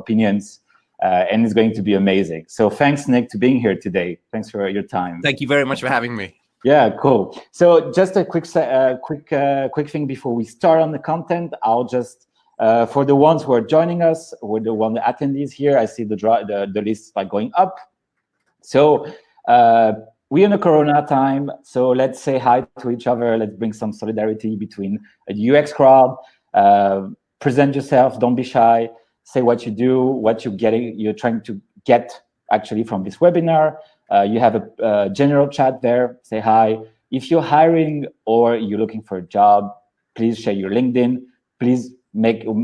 opinions, and it's going to be amazing. So thanks, Nick, to being here today. Thanks for your time. Thank you very much for having me. Yeah, cool. So just a quick thing before we start on the content. I'll just for the ones who are joining us, or the attendees here, I see the list like going up. So we're in a Corona time, so let's say hi to each other. Let's bring some solidarity between a UX crowd. Present yourself. Don't be shy. Say what you do, what you're trying to get actually from this webinar. You have a general chat there. Say hi. If you're hiring or you're looking for a job, please share your LinkedIn. Please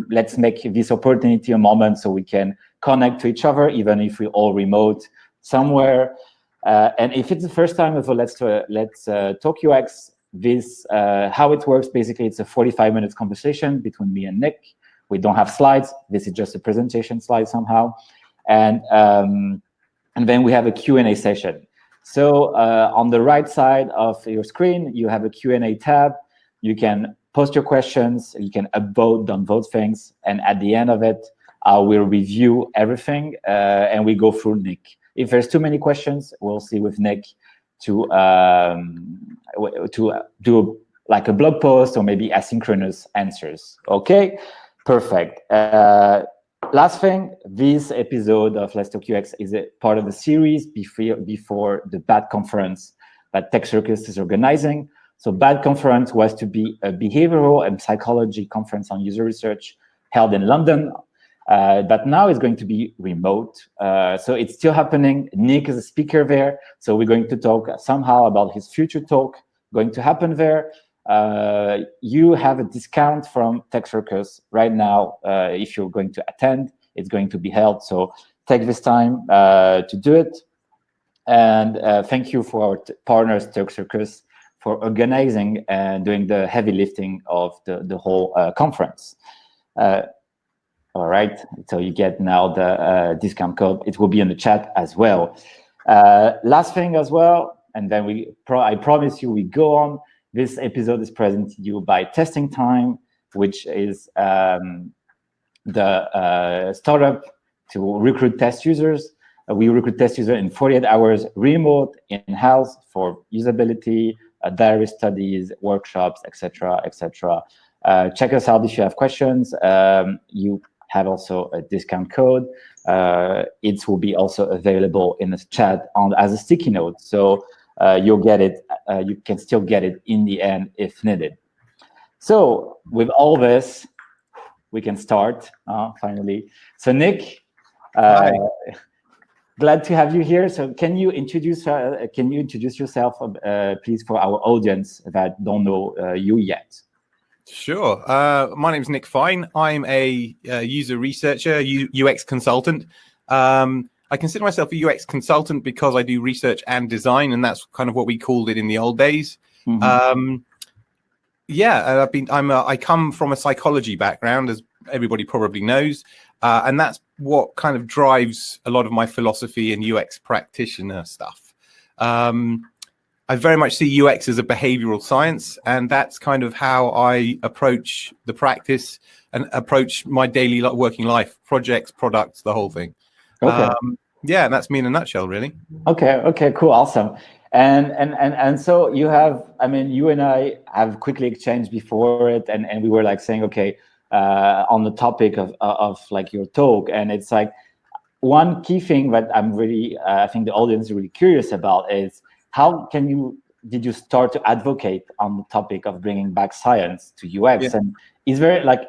let's make this opportunity a moment so we can connect to each other, even if we're all remote somewhere. And if it's the first time of Let's Talk UX, this how it works. Basically, it's a 45-minute conversation between me and Nick. We don't have slides. This is just a presentation slide somehow, and then we have a Q&A session. So on the right side of your screen, you have a Q&A tab. You can post your questions. You can upvote, downvote things, and at the end of it, I will review everything and we go through Nick. If there's too many questions, we'll see with Nick to do like a blog post or maybe asynchronous answers. Okay, perfect. Last thing, this episode of Let's Talk UX is a part of the series before the BAD conference that Tech Circus is organizing. So BAD conference was to be a behavioral and psychology conference on user research held in London. But now it's going to be remote. So it's still happening. Nick is a speaker there. So we're going to talk somehow about his future talk going to happen there. You have a discount from Tech Circus right now. If you're going to attend, it's going to be held. So take this time to do it. And thank you for our partners, Tech Circus, for organizing and doing the heavy lifting of the whole conference. All right, so you get now the discount code. It will be in the chat as well. Last thing as well, and then I promise you we go on. This episode is presented to you by Testing Time, which is the startup to recruit test users. We recruit test users in 48 hours, remote, in-house for usability, diary studies, workshops, etc., etc. Check us out if you have questions. You have also a discount code. It will be also available in the chat as a sticky note. So you'll get it. You can still get it in the end if needed. So with all this, we can start finally. So Nick, glad to have you here. So can you introduce yourself, please, for our audience that don't know you yet? Sure. My name is Nick Fine. I'm a user researcher, UX consultant. I consider myself a UX consultant because I do research and design, and that's kind of what we called it in the old days. Mm-hmm. I come from a psychology background, as everybody probably knows, and that's what kind of drives a lot of my philosophy and UX practitioner stuff. I very much see UX as a behavioral science, and that's kind of how I approach the practice and approach my daily working life, projects, products, the whole thing. Okay. And that's me in a nutshell, really. Okay, cool, awesome. And so you have, I mean, you and I have quickly exchanged before it, and we were like saying, okay, on the topic of like your talk, and it's like one key thing that I'm really, I think the audience is really curious about is how did you start to advocate on the topic of bringing back science to UX? Yeah. And is there like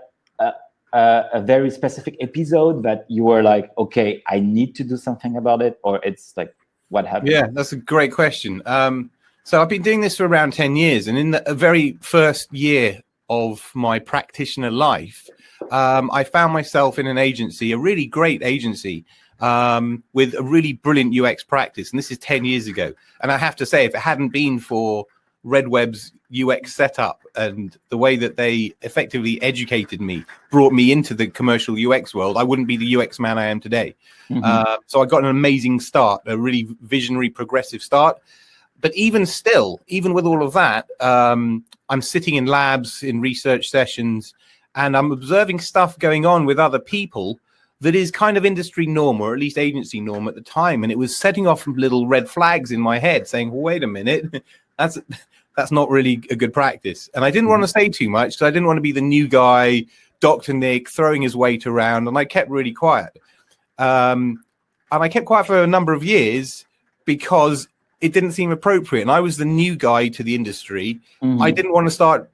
a very specific episode that you were like, okay, I need to do something about it, or it's like, what happened? Yeah, that's a great question. So I've been doing this for around 10 years. And in the very first year of my practitioner life, I found myself in an agency, a really great agency, with a really brilliant UX practice. And this is 10 years ago. And I have to say, if it hadn't been for RedWeb's UX setup and the way that they effectively educated me, brought me into the commercial UX world, I wouldn't be the UX man I am today. Mm-hmm. So I got an amazing start, a really visionary, progressive start. But even still, even with all of that, I'm sitting in labs, in research sessions, and I'm observing stuff going on with other people that is kind of industry norm, or at least agency norm at the time. And it was setting off little red flags in my head saying, well, wait a minute, that's not really a good practice. And I didn't want to say too much, because I didn't want to be the new guy, Dr. Nick, throwing his weight around. And I kept really quiet. And I kept quiet for a number of years because it didn't seem appropriate. And I was the new guy to the industry. I didn't want to start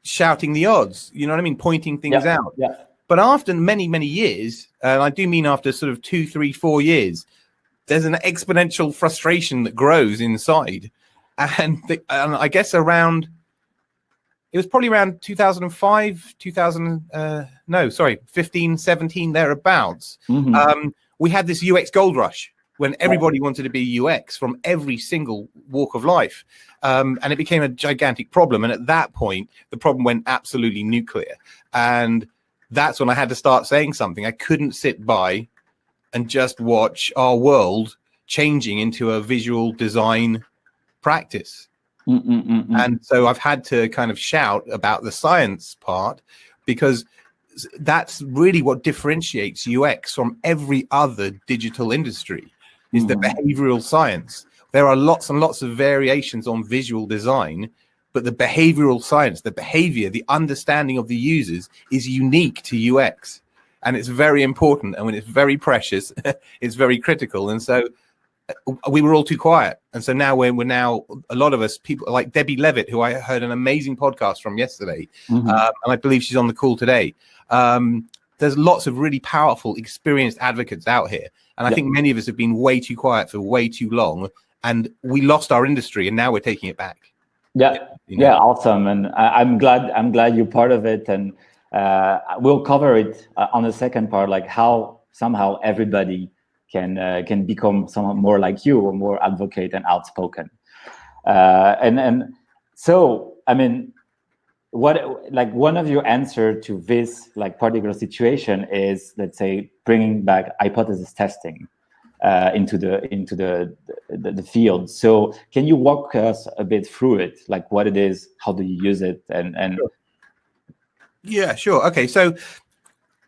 shouting the odds, you know what I mean? Pointing things out. Yeah. But after many, many years, and I do mean after sort of 2, 3, 4 years, there's an exponential frustration that grows inside. And I guess it was probably around 2005, 15, 17, thereabouts. We had this UX gold rush when everybody wanted to be UX from every single walk of life. And it became a gigantic problem. And at that point, the problem went absolutely nuclear. And that's when I had to start saying something. I couldn't sit by and just watch our world changing into a visual design practice. And so I've had to kind of shout about the science part, because that's really what differentiates UX from every other digital industry, is the behavioral science. There are lots and lots of variations on visual design, but the behavioral science, the behavior, the understanding of the users is unique to UX. And it's very important. And when it's very precious, it's very critical. And so we were all too quiet. And so now we're now, a lot of us, people like Debbie Levitt, who I heard an amazing podcast from yesterday, and I believe she's on the call today. There's lots of really powerful, experienced advocates out here. And I think many of us have been way too quiet for way too long. And we lost our industry, and now we're taking it back. Yeah, awesome. And I'm glad you're part of it. And we'll cover it on the second part, like how somehow everybody can become someone more like you, or more advocate and outspoken. And so, I mean, one of your answer to this particular situation is, let's say, bringing back hypothesis testing into the field. So can you walk us a bit through it, like what it is, how do you use it, and Sure. Yeah, sure. Okay, so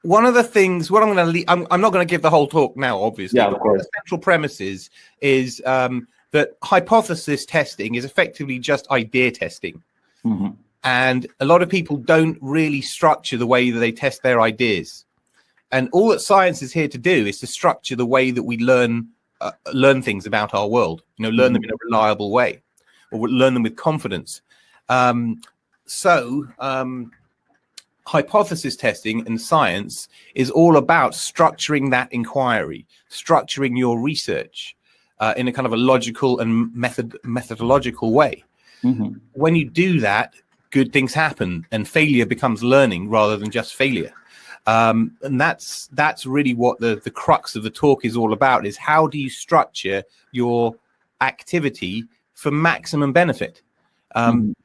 one of the things, what I'm going to I'm not going to give the whole talk now, obviously. Yeah, but one of the central premises is that hypothesis testing is effectively just idea testing. And a lot of people don't really structure the way that they test their ideas. And all that science is here to do is to structure the way that we learn things about our world, learn them in a reliable way, or learn them with confidence. Hypothesis testing and science is all about structuring that inquiry, structuring your research in a kind of a logical and methodological way. When you do that, good things happen, and failure becomes learning rather than just failure. And that's really what the crux of the talk is all about, is how do you structure your activity for maximum benefit?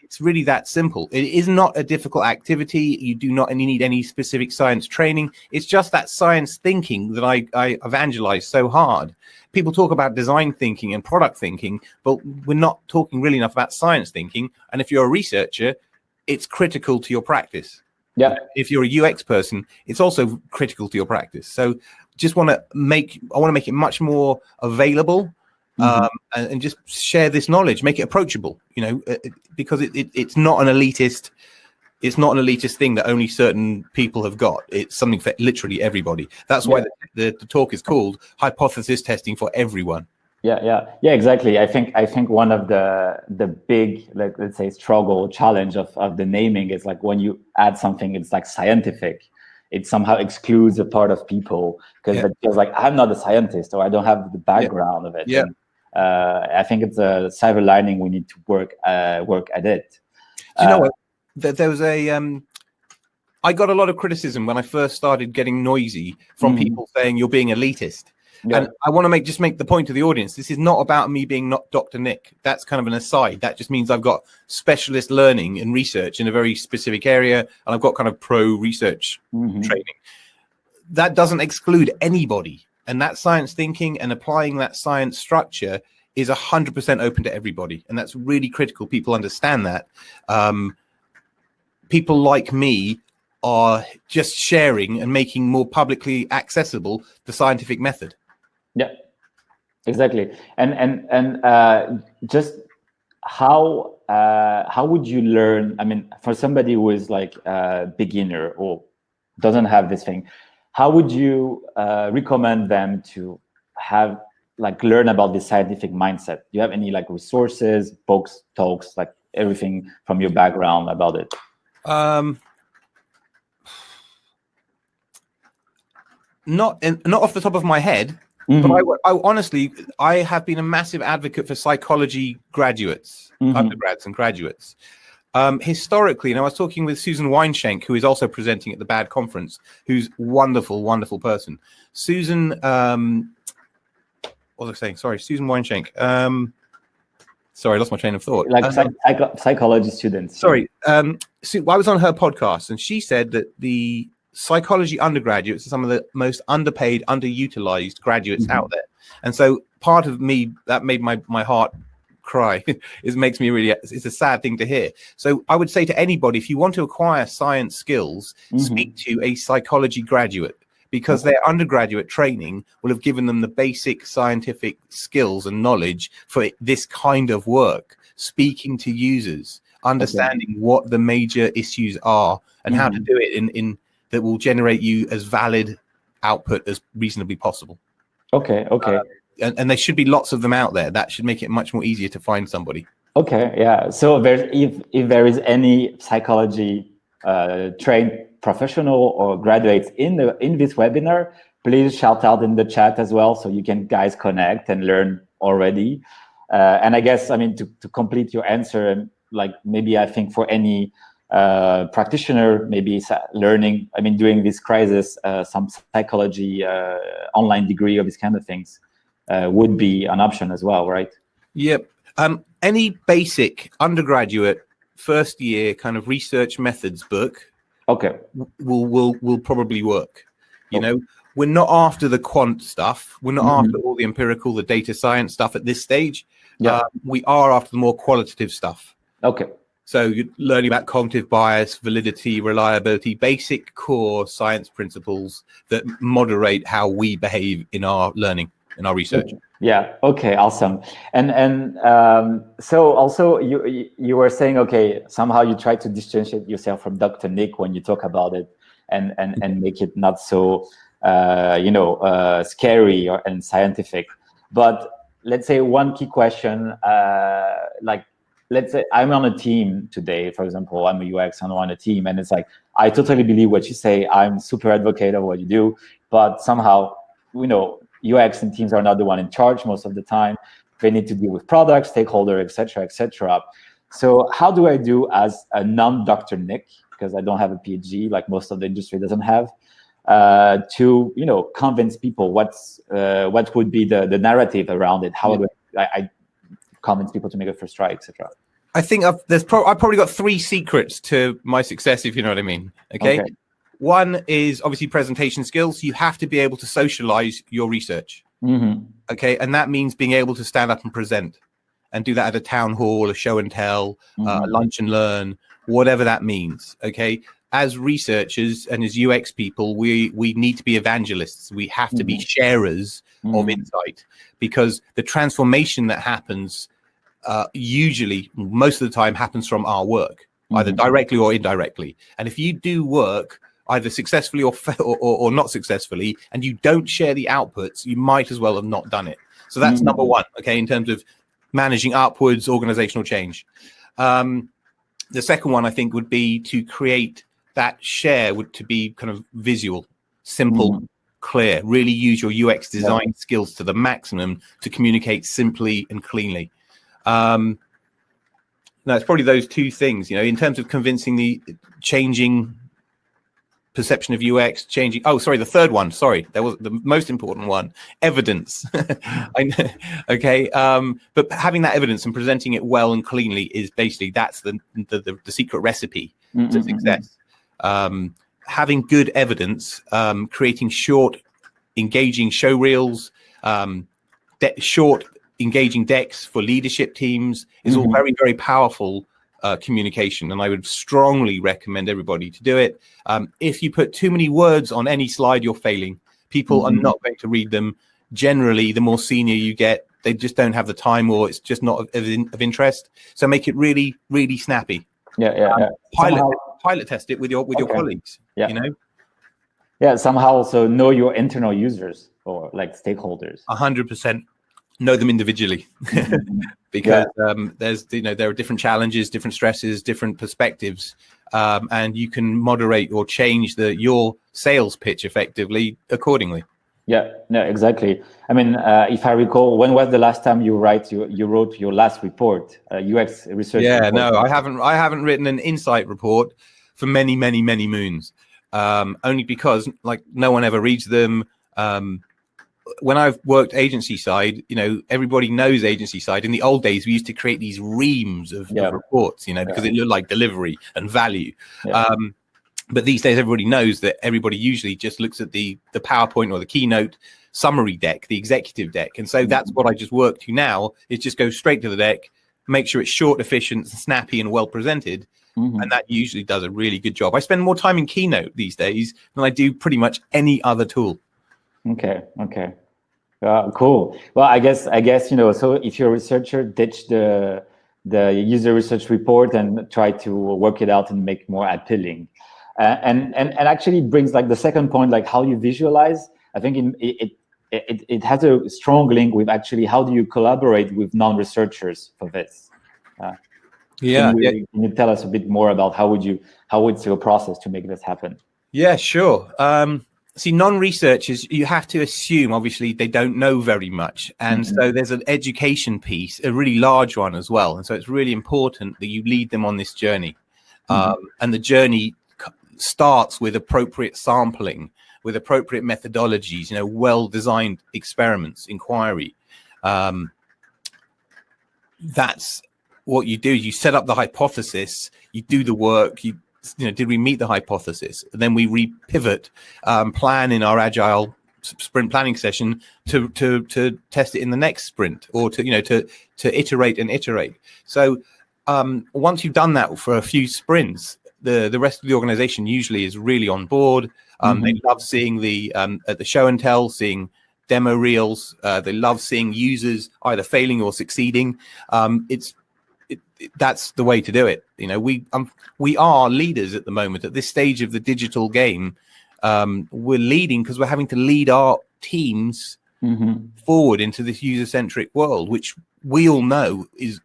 It's really that simple. It is not a difficult activity. You do not need any specific science training. It's just that science thinking that I evangelize so hard. People talk about design thinking and product thinking, but we're not talking really enough about science thinking. And if you're a researcher, it's critical to your practice. Yeah. If you're a UX person, it's also critical to your practice. So I want to make it much more available, and just share this knowledge, make it approachable, because it's not an elitist. It's not an elitist thing that only certain people have got. It's something for literally everybody. That's why the talk is called Hypothesis Testing for Everyone. Yeah, exactly. I think one of the big, let's say, challenge of the naming is when you add something, it's scientific, it somehow excludes a part of people, because it feels like I'm not a scientist, or I don't have the background of it. Yeah. And, I think it's a silver lining. We need to work at it. Do you know what? There was I got a lot of criticism when I first started getting noisy from people saying you're being elitist. And I want to make the point to the audience. This is not about me being not Dr. Nick. That's kind of an aside. That just means I've got specialist learning and research in a very specific area, and I've got kind of pro research training. That doesn't exclude anybody. And that science thinking and applying that science structure is 100% open to everybody. And that's really critical. People understand that. People like me are just sharing and making more publicly accessible the scientific method. Yeah, exactly. And just how would you learn? I mean, for somebody who is like a beginner or doesn't have this thing, how would you recommend them to have like learn about the scientific mindset? Do you have any like resources, books, talks, like everything from your background about it? Not off the top of my head, but I honestly, I have been a massive advocate for psychology graduates, undergrads and graduates. Historically, and I was talking with Susan Weinschenk, who is also presenting at the BAD conference, who's wonderful, wonderful person. Susan, what was I saying? Sorry, Susan Weinschenk. Sorry, I lost my train of thought. Like psychology students. Sorry. I was on her podcast, and she said that the psychology undergraduates are some of the most underpaid, underutilized graduates out there. And so part of me, that made my heart cry. It makes me really, it's a sad thing to hear. So I would say to anybody, if you want to acquire science skills, speak to a psychology graduate, because their undergraduate training will have given them the basic scientific skills and knowledge for this kind of work, speaking to users, understanding what the major issues are and how to do it in that will generate you as valid output as reasonably possible. Okay. And there should be lots of them out there. That should make it much more easier to find somebody. Okay, yeah. So if there is any psychology trained professional or graduates in this webinar, please shout out in the chat as well, so you can guys connect and learn already. And I guess, I mean, to complete your answer, and like maybe I think for any practitioner, maybe learning, I mean, during this crisis, some psychology online degree or these kind of things would be an option as well, right? Yep. Any basic undergraduate first year kind of research methods book will probably work. You know, we're not after the quant stuff. We're not after all the empirical, the data science stuff at this stage. We are after the more qualitative stuff. Okay. So you're learning about cognitive bias, validity, reliability, basic core science principles that moderate how we behave in our learning, in our research. Yeah. Okay. Awesome. And so also you were saying, okay, somehow you try to differentiate yourself from Dr. Nick when you talk about it, and make it not so scary and scientific. But let's say one key question, like let's say I'm on a team today, for example, I'm a UX, I'm on a team, and it's like I totally believe what you say. I'm super advocate of what you do, but somehow UX and teams are not the one in charge most of the time. They need to deal with products, stakeholder, etc., etc. So how do I do as a non-Dr. Nick, because I don't have a PhD like most of the industry doesn't have, to convince people what would be the narrative around it? How do I convince people to make a first try, etc.? I think I've probably got 3 secrets to my success, if you know what I mean. Okay. One is obviously presentation skills. You have to be able to socialize your research. Okay. And that means being able to stand up and present and do that at a town hall, a show and tell, a lunch and learn, whatever that means. Okay. As researchers and as UX people, we need to be evangelists. We have to be sharers of insight, because the transformation that happens usually, most of the time, happens from our work, either directly or indirectly. And if you do work either successfully or not successfully, and you don't share the outputs, you might as well have not done it. So that's number one, okay, in terms of managing upwards organizational change. The second one, I think, would be to create that share to be kind of visual, simple, clear, really use your UX design skills to the maximum to communicate simply and cleanly. No, it's probably those 2 things, in terms of convincing the changing perception of UX, changing. Oh, sorry, the third one. Sorry, that was the most important one. Evidence. Okay, but having that evidence and presenting it well and cleanly is basically that's the secret recipe to success. Having good evidence, creating short, engaging show reels, short, engaging decks for leadership teams is all very, very powerful communication, and I would strongly recommend everybody to do it. If you put too many words on any slide, you're failing. People are not going to read them. Generally, the more senior you get, they just don't have the time, or it's just not of interest. So make it really, really snappy. Pilot test it with your colleagues. You know. Yeah, somehow also know your internal users or like stakeholders. 100%. Know them individually, because there are different challenges, different stresses, different perspectives, and you can moderate or change your sales pitch effectively accordingly. Yeah, no, exactly. I mean, if I recall, when was the last time you wrote your last report, UX research? Yeah, report? no, I haven't written an insight report for many, many, many moons. Only because like no one ever reads them. When I've worked agency side, everybody knows agency side. In the old days, we used to create these reams of reports, because it looked like delivery and value. But these days, everybody knows that everybody usually just looks at the PowerPoint or the keynote summary deck, the executive deck. And so that's what I just work to now, is just go straight to the deck, make sure it's short, efficient, snappy, and well presented. And that usually does a really good job. I spend more time in Keynote these days than I do pretty much any other tool. Okay. Cool. Well, I guess so if you're a researcher, ditch the user research report and try to work it out and make more appealing. And actually brings like the second point, like how you visualize. I think it has a strong link with actually how do you collaborate with non-researchers for this. Can you tell us a bit more about how it's your process to make this happen? Yeah, sure. See, non-researchers, you have to assume, obviously, they don't know very much. And so there's an education piece, a really large one as well. And so it's really important that you lead them on this journey. And the journey starts with appropriate sampling, with appropriate methodologies, well-designed experiments, inquiry. That's what you do. You set up the hypothesis, you do the work, did we meet the hypothesis? And then we repivot, plan in our agile sprint planning session to test it in the next sprint, or to iterate and iterate. So once you've done that for a few sprints, the rest of the organization usually is really on board. They love seeing at the show and tell, seeing demo reels. They love seeing users either failing or succeeding. That's the way to do it. We are leaders at the moment at this stage of the digital game. We're leading because we're having to lead our teams forward into this user-centric world, which we all know is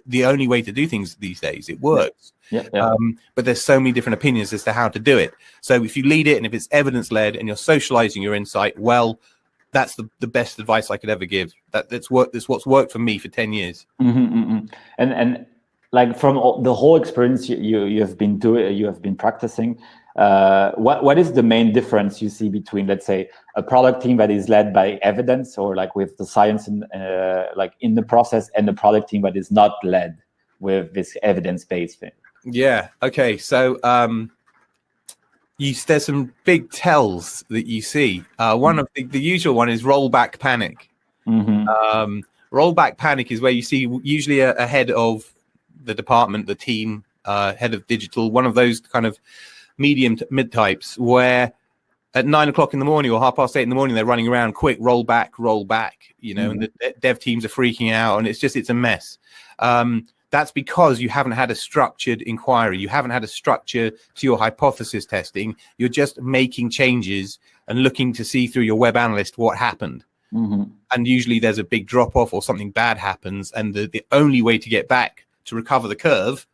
the only way to do things these days. It works. But there's so many different opinions as to how to do it. So if you lead it, and if it's evidence-led, and you're socializing your insight, well, that's the best advice I could ever give. That's what's worked for me for 10 years. And like from the whole experience you have been doing, you have been practicing, what is the main difference you see between, let's say, a product team that is led by evidence, or like with the science in the process, and the product team that is not led with this evidence-based thing? Yeah. Okay. So there's some big tells that you see. One of the usual one is rollback panic. Rollback panic is where you see usually a head of the department, the team, head of digital, one of those kind of medium to mid types, where at 9 o'clock in the morning or 8:30 in the morning, they're running around quick, roll back, and the dev teams are freaking out, and it's a mess. That's because you haven't had a structured inquiry. You haven't had a structure to your hypothesis testing. You're just making changes and looking to see through your web analyst what happened. And usually there's a big drop off or something bad happens. And the only way to get back to recover the curve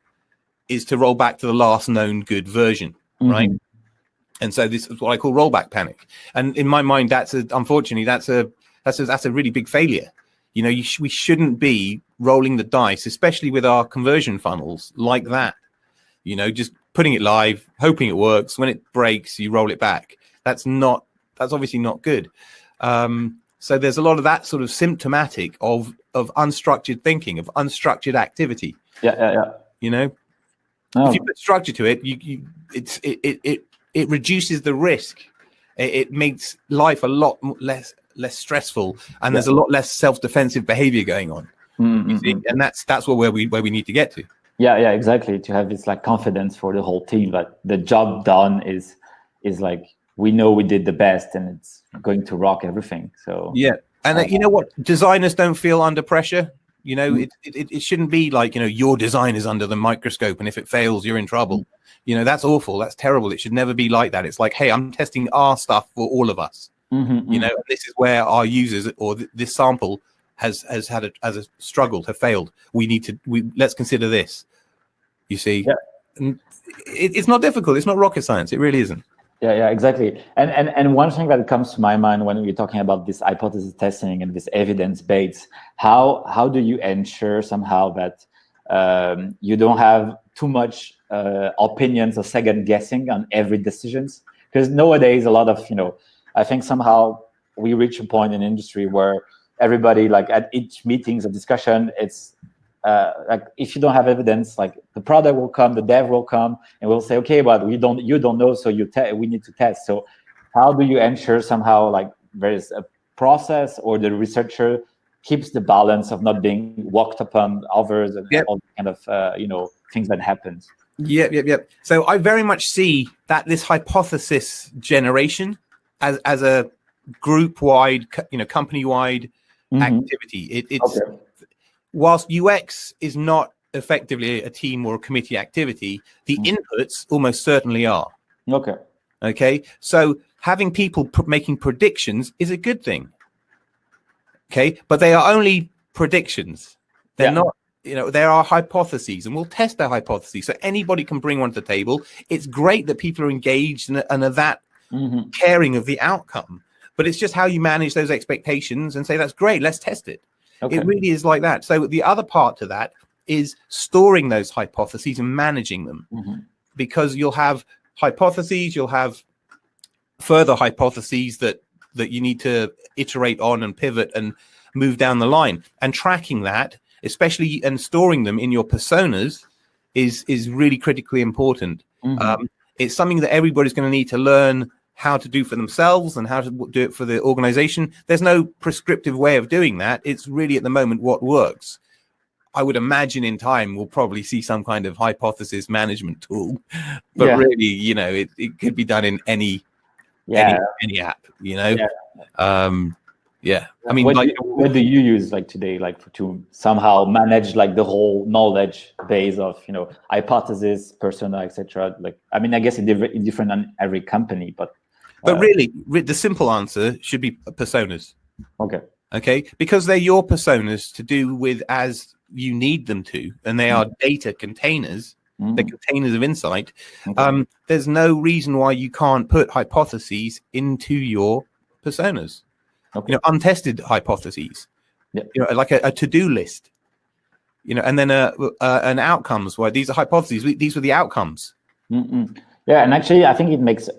is to roll back to the last known good version. Right. And so this is what I call rollback panic. And in my mind, unfortunately, that's a really big failure. We shouldn't be rolling the dice, especially with our conversion funnels like that. Just putting it live, hoping it works. When it breaks, you roll it back. That's obviously not good. So there's a lot of that sort of symptomatic of unstructured thinking, of unstructured activity. If you put structure to it, it reduces the risk. It makes life a lot less stressful, and there's a lot less self-defensive behavior going on. You see? And that's where we need to get to. Yeah, exactly. To have this like confidence for the whole team that the job done is like we know we did the best and it's going to rock everything. So Yeah. And you know what? Designers don't feel under pressure. You know, it shouldn't be like, you know, your design is under the microscope and if it fails, you're in trouble. You know, that's awful. That's terrible. It should never be like that. It's like, hey, I'm testing our stuff for all of us. You know, this is where our users or this sample has had a struggled, have failed. Let's consider this. You see, it's not difficult. It's not rocket science. It really isn't. Yeah, exactly. And one thing that comes to my mind when we're talking about this hypothesis testing and this evidence base, how do you ensure somehow that you don't have too much opinions or second guessing on every decisions? Because nowadays a lot of, you know, I think somehow we reach a point in industry where everybody, like at each meetings or discussion, it's like if you don't have evidence, like the product will come, the dev will come, and we'll say, okay, but you don't know, so we need to test. So how do you ensure somehow like there is a process or the researcher keeps the balance of not being walked upon others and all kind of you know, things that happens? Yep. So I very much see that this hypothesis generation as a group-wide, you know, company-wide activity. It's whilst UX is not effectively a team or a committee activity, the inputs almost certainly are. Okay. So having people making predictions is a good thing. Okay, but they are only predictions. They're not. You know, there are hypotheses, and we'll test their hypotheses. So anybody can bring one to the table. It's great that people are engaged and are that caring of the outcome. But it's just how you manage those expectations and say, that's great, let's test it. It really is like that. So the other part to that is storing those hypotheses and managing them, because you'll have hypotheses, you'll have further hypotheses that you need to iterate on and pivot and move down the line, and tracking that, especially, and storing them in your personas is really critically important. It's something that everybody's going to need to learn how to do for themselves and how to do it for the organization. There's no prescriptive way of doing that. It's really at the moment what works. I would imagine in time we'll probably see some kind of hypothesis management tool, but really, you know, it could be done in any app, you know. I mean, what do you use like today, like to somehow manage like the whole knowledge base of, you know, hypothesis, persona, etc.? Like, I mean, I guess it's different on every company, but really, the simple answer should be personas. Okay, because they're your personas to do with as you need them to, and they are data containers. They're containers of insight. There's no reason why you can't put hypotheses into your personas. You know, untested hypotheses. You know, like a to-do list. You know, and then an outcomes where these are hypotheses. These were the outcomes. Yeah, and actually, I think it makes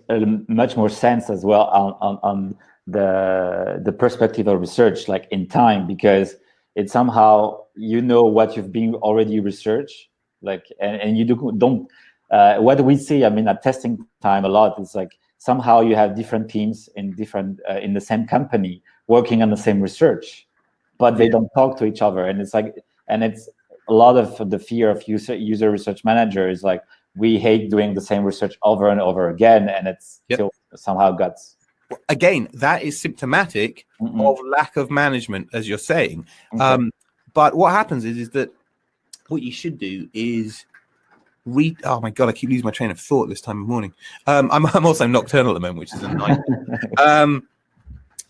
much more sense as well on the perspective of research, like in time, because it's somehow, you know, what you've been already researched, like, and you don't. What we see, I mean, at testing time a lot is like somehow you have different teams in different in the same company working on the same research, but they don't talk to each other, and it's like, and it's a lot of the fear of user research manager is like, we hate doing the same research over and over again, and it's still somehow guts. Again, that is symptomatic of lack of management, as you're saying. But what happens is that what you should do is read. Oh my god, I keep losing my train of thought this time of morning. I'm also nocturnal at the moment, which is a nightmare.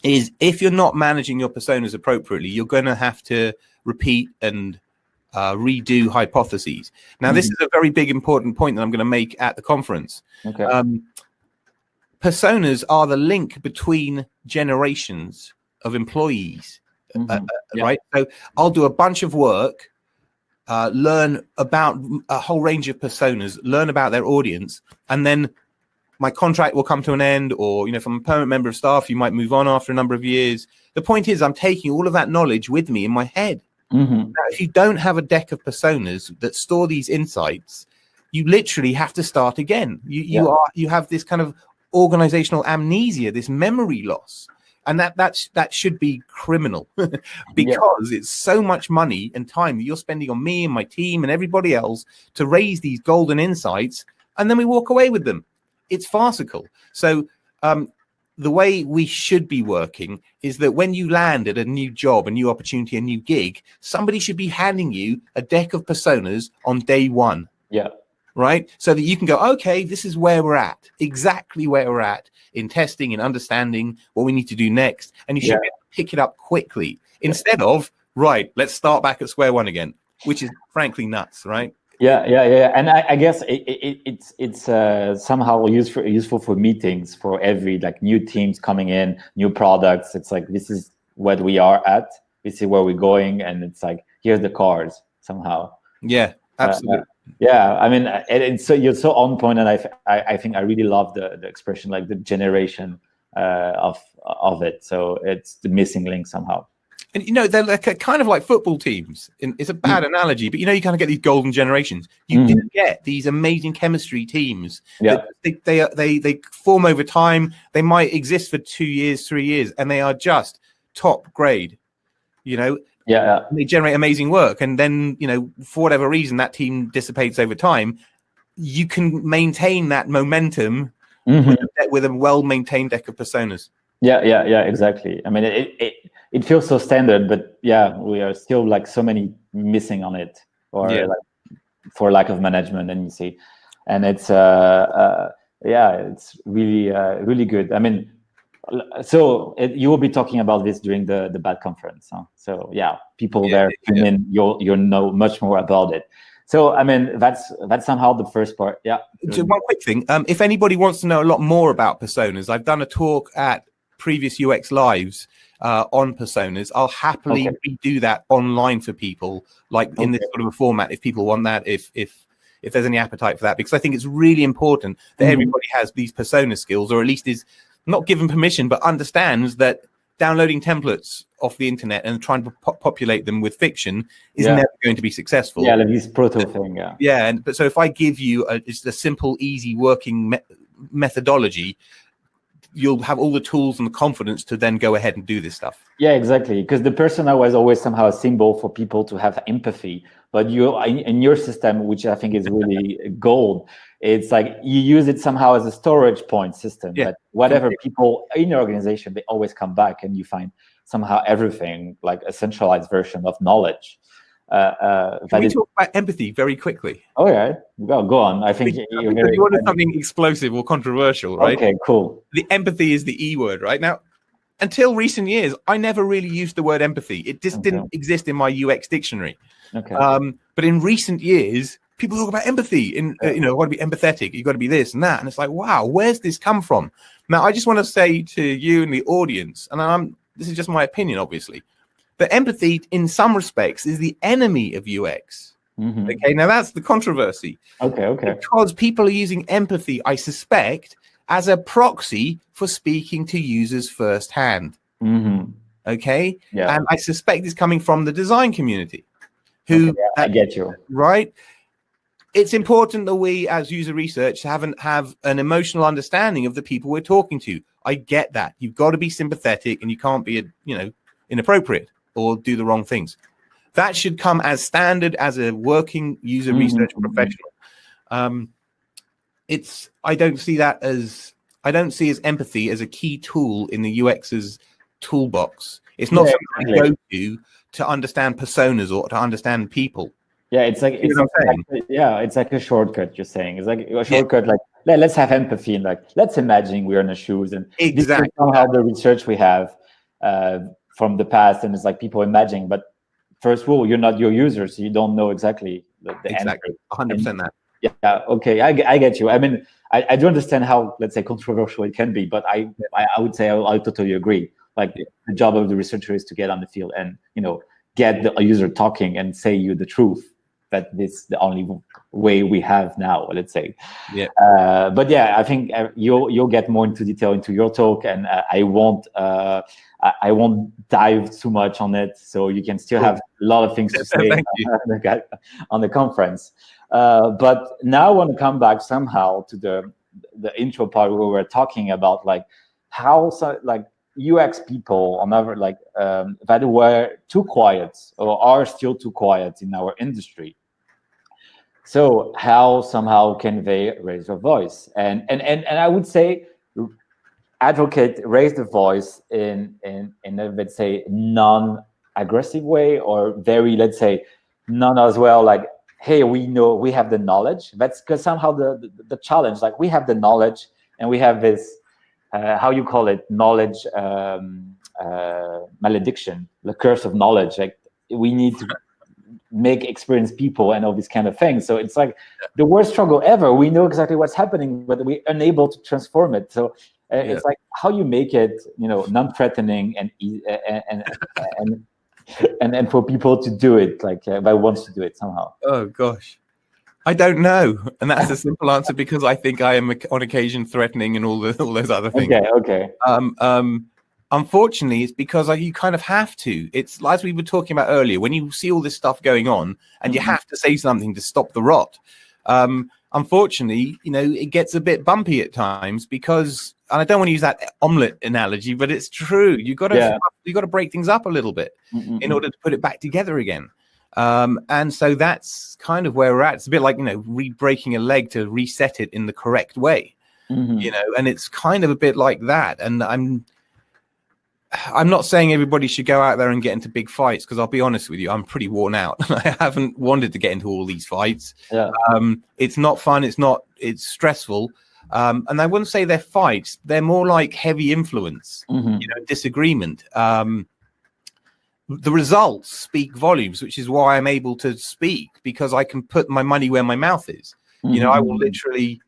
Is if you're not managing your personas appropriately, you're going to have to repeat and redo hypotheses. Now, this is a very big, important point that I'm going to make at the conference. Personas are the link between generations of employees, right? So I'll do a bunch of work, learn about a whole range of personas, learn about their audience, and then my contract will come to an end, or, you know, if I'm a permanent member of staff, you might move on after a number of years. The point is, I'm taking all of that knowledge with me in my head. Now, if you don't have a deck of personas that store these insights, you literally have to start again. You have this kind of organizational amnesia, this memory loss. And that should be criminal because it's so much money and time that you're spending on me and my team and everybody else to raise these golden insights, and then we walk away with them. It's farcical. So the way we should be working is that when you land at a new job, a new opportunity, a new gig, somebody should be handing you a deck of personas on day one. Yeah. Right. So that you can go, okay, this is where we're at, exactly where we're at in testing and understanding what we need to do next. And you should be able to pick it up quickly instead of, right, let's start back at square one again, which is frankly nuts. Right. Yeah. And I guess it's somehow useful for meetings, for every like new teams coming in, new products. It's like, this is what we are at. This is where we're going. And it's like, here's the cards somehow. Yeah, absolutely. I mean, it's so you're so on point, and I think I really love the expression, like the generation of it. So it's the missing link somehow. And they're like kind of like football teams. It's a bad analogy, but you kind of get these golden generations. You do get these amazing chemistry teams. Yeah, they form over time. They might exist for 2 years, 3 years, and they are just top grade. They generate amazing work, and then for whatever reason that team dissipates over time. You can maintain that momentum with a well-maintained deck of personas. Yeah, exactly. I mean, it feels so standard, but we are still like so many missing on it, or like for lack of management. And you see, and it's it's really good. I mean, so you will be talking about this during the BAD conference, huh? So people there tune in, you'll know much more about it. So I mean, that's somehow the first part. So one quick thing, if anybody wants to know a lot more about personas, I've done a talk at previous UX Lives on personas. I'll happily redo that online for people, like in this sort of a format, if people want that, if there's any appetite for that, because I think it's really important that everybody has these persona skills, or at least is not given permission, but understands that downloading templates off the internet and trying to populate them with fiction is never going to be successful. Yeah, like this proto thing. But so if I give you just a simple, easy working methodology, you'll have all the tools and the confidence to then go ahead and do this stuff. Yeah, exactly. Because the persona was always somehow a symbol for people to have empathy. But in your system, which I think is really gold, it's like you use it somehow as a storage point system. That whatever people in your organization, they always come back, and you find somehow everything, like a centralized version of knowledge. Can we talk about empathy very quickly? Oh yeah, go on. I think you wanted something explosive or controversial, right? Okay, cool. The empathy is the E word, right? Now, until recent years, I never really used the word empathy. It just didn't exist in my UX dictionary. Okay. But in recent years, people talk about empathy. Got to be empathetic. You got to be this and that, and it's like, wow, where's this come from? Now, I just want to say to you and the audience, and this is just my opinion, obviously, that empathy, in some respects, is the enemy of UX. Okay, now that's the controversy. Okay. Because people are using empathy, I suspect, as a proxy for speaking to users firsthand. Okay? Yeah. And I suspect it's coming from the design community. I get you. Right? It's important that we, as user research, have an emotional understanding of the people we're talking to. I get that. You've got to be sympathetic, and you can't be, inappropriate or do the wrong things. That should come as standard as a working user research professional. I don't see empathy as a key tool in the UX's toolbox. It's not something I go to understand personas or to understand people. Yeah, it's like it's like a shortcut. You're saying it's like a shortcut. Like let's have empathy, and like let's imagine we're in the shoes, and this is somehow the research we have from the past, and it's like people imagining. But first rule, you're not your user, so you don't know exactly the answer. 100% that. Yeah, okay, I get you. I mean, I do understand how, let's say, controversial it can be, but I would say I totally agree. Like the job of the researcher is to get on the field and get the user talking and say you the truth. That this is the only way we have now, let's say. Yeah. But I think you'll get more into detail into your talk, and I won't dive too much on it, so you can still have a lot of things to say on the conference. But now I want to come back somehow to the intro part where we're talking about like how UX people on other that were too quiet or are still too quiet in our industry. So how somehow can they raise their voice? And I would say raise the voice in a, let's say, non-aggressive way, or very, let's say, non as well, like, hey, we know we have the knowledge. That's because somehow the challenge, like, we have the knowledge and we have this how you call it, knowledge malediction, the curse of knowledge. Like, we need to make experienced people and all these kind of things. So it's like the worst struggle ever. We know exactly what's happening, but we're unable to transform it. So it's like how you make it, non-threatening and and for people to do it, like that wants to do it somehow. Oh gosh, I don't know, and that's a simple answer, because I think I am on occasion threatening and all those other things. Okay. Unfortunately, it's because you kind of have to. It's as we were talking about earlier, when you see all this stuff going on and you have to say something to stop the rot. Unfortunately, it gets a bit bumpy at times, because, and I don't want to use that omelet analogy, but it's true. You got to break things up a little bit in order to put it back together again. And so that's kind of where we're at. It's a bit like, breaking a leg to reset it in the correct way, and it's kind of a bit like that. And I'm not saying everybody should go out there and get into big fights, because I'll be honest with you, I'm pretty worn out. I haven't wanted to get into all these fights. It's not fun. It's stressful. And I wouldn't say they're fights. They're more like heavy influence, disagreement. The results speak volumes, which is why I'm able to speak, because I can put my money where my mouth is. I will literally,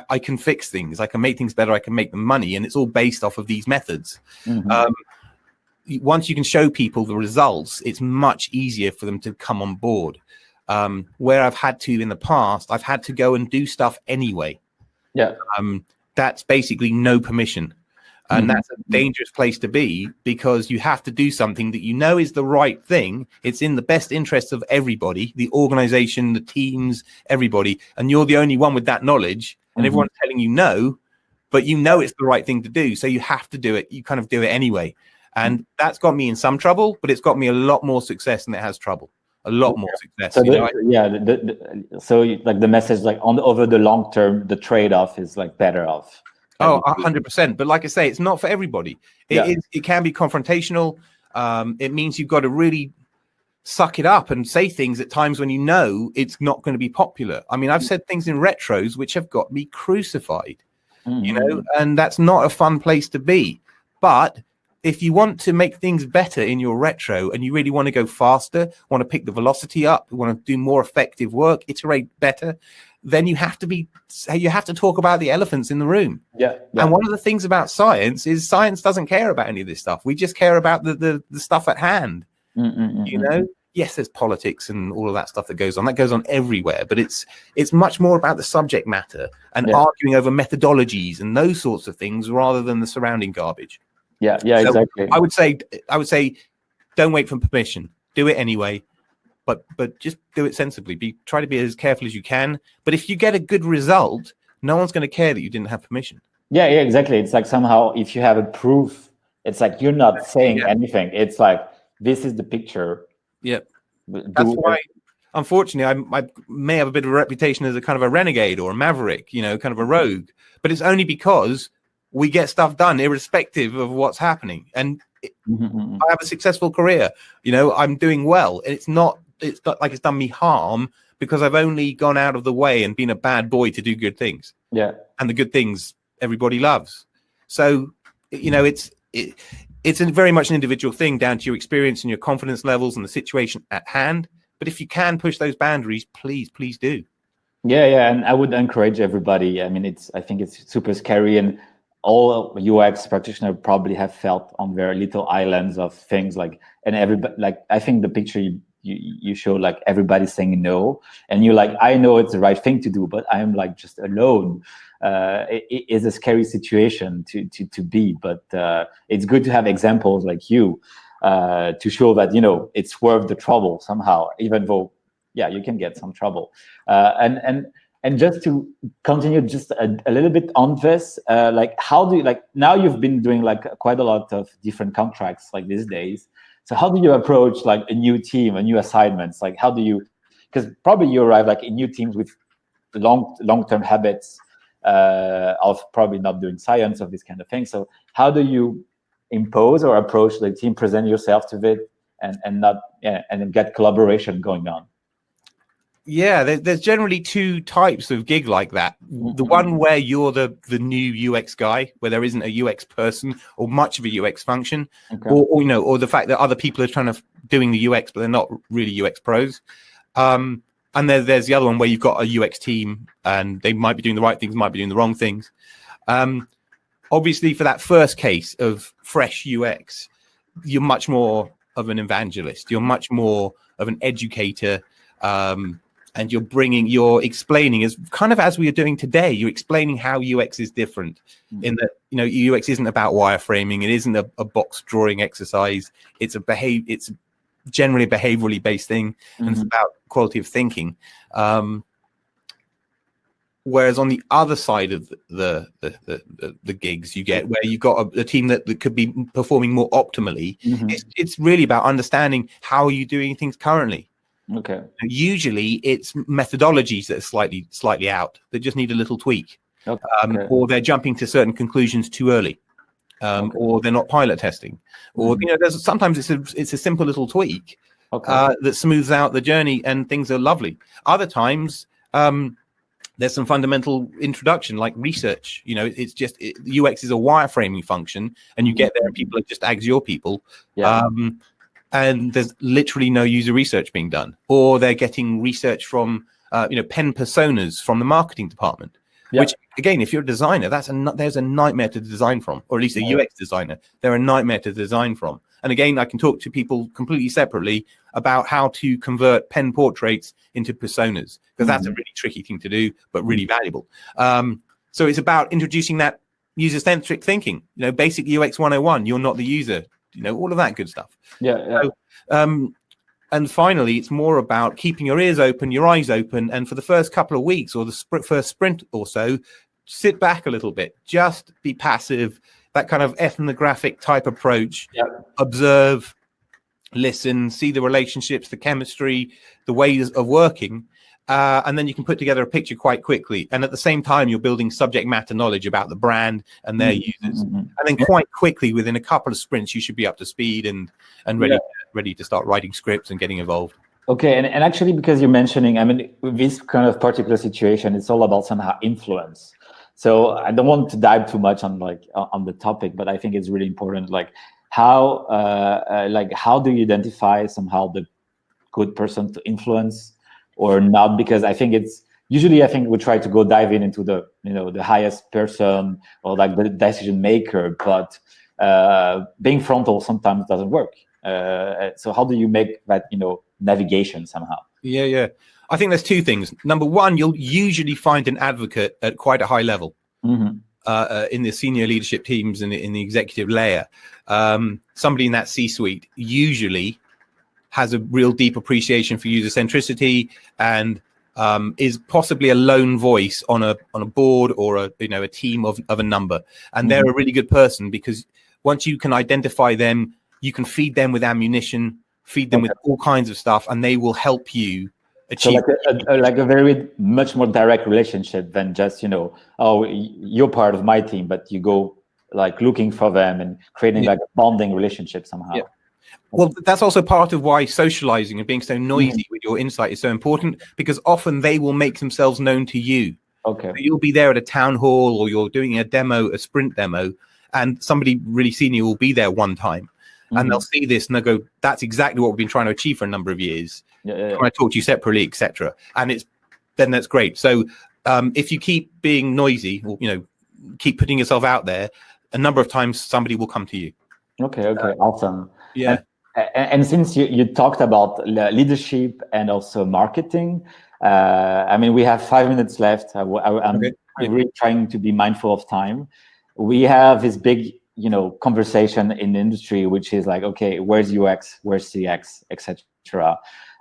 I can fix things. I can make things better. I can make them money. And it's all based off of these methods. Once you can show people the results, it's much easier for them to come on board. Where I've had to in the past, I've had to go and do stuff anyway. That's basically no permission. And that's a dangerous place to be, because you have to do something that is the right thing. It's in the best interest of everybody, the organization, the teams, everybody. And you're the only one with that knowledge, and everyone's telling you no, but it's the right thing to do. So you have to do it. You kind of do it anyway. And that's got me in some trouble, but it's got me a lot more success than it has trouble. A lot more success. So so like the message, like over the long term, the trade-off is like better off. Oh, 100%. But like I say, it's not for everybody. It can be confrontational. It means you've got to really suck it up and say things at times when it's not going to be popular. I mean, I've said things in retros which have got me crucified, and that's not a fun place to be. But if you want to make things better in your retro, and you really want to go faster, want to pick the velocity up, want to do more effective work, iterate better, then you have to talk about the elephants in the room. And one of the things about science is science doesn't care about any of this stuff. We just care about the stuff at hand. Yes, there's politics and all of that stuff that goes on everywhere, but it's much more about the subject matter and arguing over methodologies and those sorts of things, rather than the surrounding garbage. So exactly. I would say don't wait for permission, do it anyway. But just do it sensibly. Try to be as careful as you can. But if you get a good result, no one's going to care that you didn't have permission. Yeah, exactly. It's like somehow if you have a proof, it's like you're not saying anything. It's like, this is the picture. That's why, unfortunately, I may have a bit of a reputation as a kind of a renegade or a maverick, kind of a rogue. But it's only because we get stuff done irrespective of what's happening. And I have a successful career. I'm doing well. And it's not like it's done me harm, because I've only gone out of the way and been a bad boy to do good things. And the good things everybody loves. So, it's very much an individual thing, down to your experience and your confidence levels and the situation at hand. But if you can push those boundaries, please do. And I would encourage everybody. I mean, I think it's super scary, and all UX practitioners probably have felt on their little islands of things, like, and everybody, like, I think the picture you show, like, everybody's saying no, and you're like, I know it's the right thing to do, but I'm like just alone. It is a scary situation to be, but it's good to have examples like you to show that it's worth the trouble somehow, even though you can get some trouble. And And just to continue just a little bit on this, like how do you, like now you've been doing like quite a lot of different contracts like these days. So how do you approach like a new team, a new assignments? Like how do you, because probably you arrive like in new teams with long-term habits of probably not doing science of this kind of thing. So how do you impose or approach the team, present yourself to it, and not and get collaboration going on? Yeah, there's generally two types of gig like that. The one where you're the new UX guy, where there isn't a UX person or much of a UX function, or you know, or the fact that other people are trying to doing the UX, but they're not really UX pros. And there's the other one where you've got a UX team, and they might be doing the right things, might be doing the wrong things. Obviously, for that first case of fresh UX, you're much more of an evangelist. You're much more of an educator. And you're explaining, as kind of as we are doing today, you're explaining how UX is different in that, you know, UX isn't about wireframing. It isn't a box drawing exercise. It's it's generally a behaviorally based thing, and it's about quality of thinking. Whereas on the other side of the gigs you get, where you've got a team that could be performing more optimally, it's really about understanding how are you doing things currently. Okay. Usually it's methodologies that are slightly out, that just need a little tweak. Or they're jumping to certain conclusions too early, or they're not pilot testing, or you know, sometimes it's a simple little tweak that smooths out the journey and things are lovely. Other times there's some fundamental introduction like research. You know, it's just UX is a wireframing function, and you get there and people are just Axior people. And there's literally no user research being done, or they're getting research from you know, pen personas from the marketing department, which again, if you're a designer, there's a nightmare to design from, or at least a UX designer, they're a nightmare to design from. And again, I can talk to people completely separately about how to convert pen portraits into personas, because that's a really tricky thing to do, but really valuable. So it's about introducing that user-centric thinking, you know, basic UX 101, you're not the user, you know, all of that good stuff. So, and finally, it's more about keeping your ears open, your eyes open, and for the first couple of weeks or the first sprint or so, sit back a little bit, just be passive, that kind of ethnographic type approach. Observe, listen, see the relationships, the chemistry, the ways of working, and then you can put together a picture quite quickly. And at the same time, you're building subject matter knowledge about the brand and their users. And then quite quickly, within a couple of sprints, you should be up to speed and ready to start writing scripts and getting involved. Okay, and actually, because you're mentioning, I mean, with this kind of particular situation, it's all about somehow influence. So I don't want to dive too much on on the topic, but I think it's really important. Like how do you identify somehow the good person to influence or not? Because I think it's usually, I think we try to go dive into the, you know, the highest person or like the decision maker, but being frontal sometimes doesn't work. So how do you make that, you know, navigation somehow? I think there's two things. Number one, you'll usually find an advocate at quite a high level in the senior leadership teams and in the executive layer. Somebody in that C-suite usually has a real deep appreciation for user centricity and is possibly a lone voice on a board or a team of a number. And they're a really good person, because once you can identify them, you can feed them with ammunition, feed them with all kinds of stuff, and they will help you achieve. So like a very much more direct relationship than just, you know, oh, you're part of my team, but you go like looking for them and creating like a bonding relationship somehow. Well, that's also part of why socializing and being so noisy with your insight is so important, because often they will make themselves known to you. Okay. So you'll be there at a town hall, or you're doing a sprint demo, and somebody really senior will be there one time. And they'll see this and they'll go, that's exactly what we've been trying to achieve for a number of years. Can I talk to you separately, etc. And then that's great. So if you keep being noisy, or, you know, keep putting yourself out there, a number of times somebody will come to you. Okay, awesome. And since you talked about leadership and also marketing, I mean, we have 5 minutes left. I'm really trying to be mindful of time. We have this big, you know, conversation in the industry, which is like, okay, where's UX, where's CX, etc.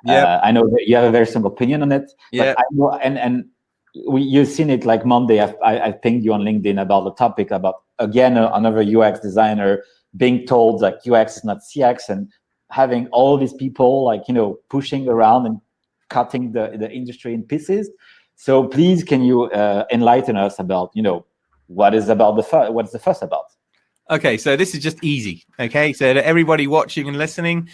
I know that you have a very strong opinion on it. But I know, and you've seen it like Monday. I pinged you on LinkedIn about the topic about, again, another UX designer being told like UX is not CX, and having all these people like, pushing around and cutting the industry in pieces. So please, can you enlighten us about, what's the fuss about? Okay, so this is just easy. Okay, so to everybody watching and listening,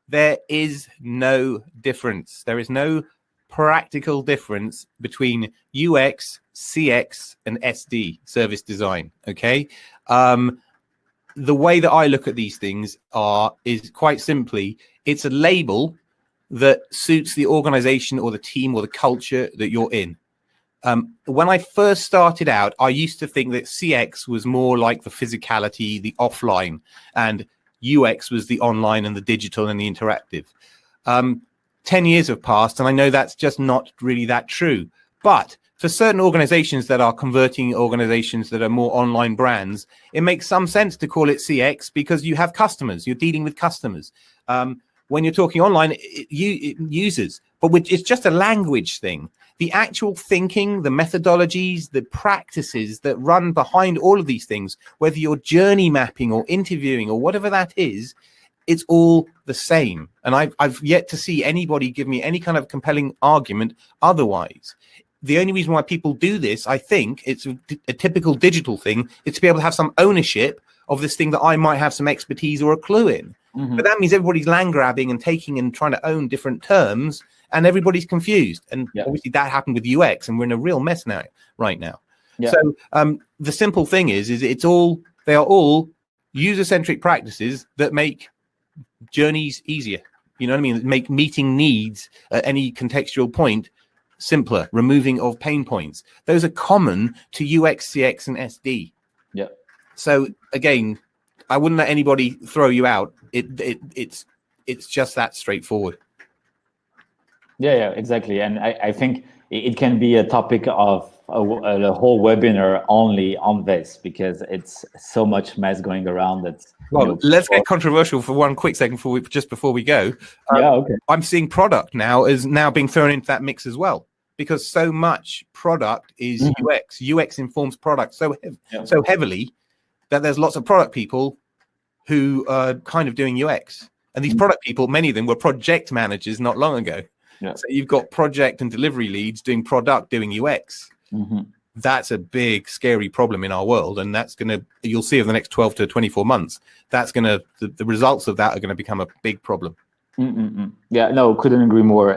there is no difference. There is no practical difference between UX, CX, and SD, service design. Okay, the way that I look at these things is quite simply, it's a label that suits the organization or the team or the culture that you're in. When I first started out, I used to think that CX was more like the physicality, the offline, and UX was the online and the digital and the interactive. 10 years have passed, and I know that's just not really that true. But for certain organizations that are converting organizations that are more online brands, it makes some sense to call it CX because you have customers, you're dealing with customers. When you're talking online, users, but it's just a language thing. The actual thinking, the methodologies, the practices that run behind all of these things, whether you're journey mapping or interviewing or whatever that is, it's all the same. And I've yet to see anybody give me any kind of compelling argument otherwise. The only reason why people do this, I think, it's a typical digital thing, is to be able to have some ownership of this thing that I might have some expertise or a clue in. Mm-hmm. But that means everybody's land grabbing and taking and trying to own different terms, and everybody's confused. And obviously that happened with UX, and we're in a real mess right now. Yeah. So the simple thing is they are all user-centric practices that make journeys easier. You know what I mean? Make meeting needs at any contextual point simpler, removing of pain points. Those are common to UX, CX, and SD. Yeah. So again, I wouldn't let anybody throw you out. It's just that straightforward. Yeah, exactly. And I think it can be a topic of a whole webinar only on this, because it's so much mess going around that. Well, let's get controversial for one quick second before we go. Okay. I'm seeing product now being thrown into that mix as well, because so much product is UX. UX informs product so heavily that there's lots of product people who are kind of doing UX. And these product people, many of them were project managers not long ago. Yeah. So you've got project and delivery leads doing product, doing UX. Mm-hmm. That's a big, scary problem in our world. And you'll see over the next 12 to 24 months, the results of that are going to become a big problem. Mm-mm-mm. Yeah, no, couldn't agree more.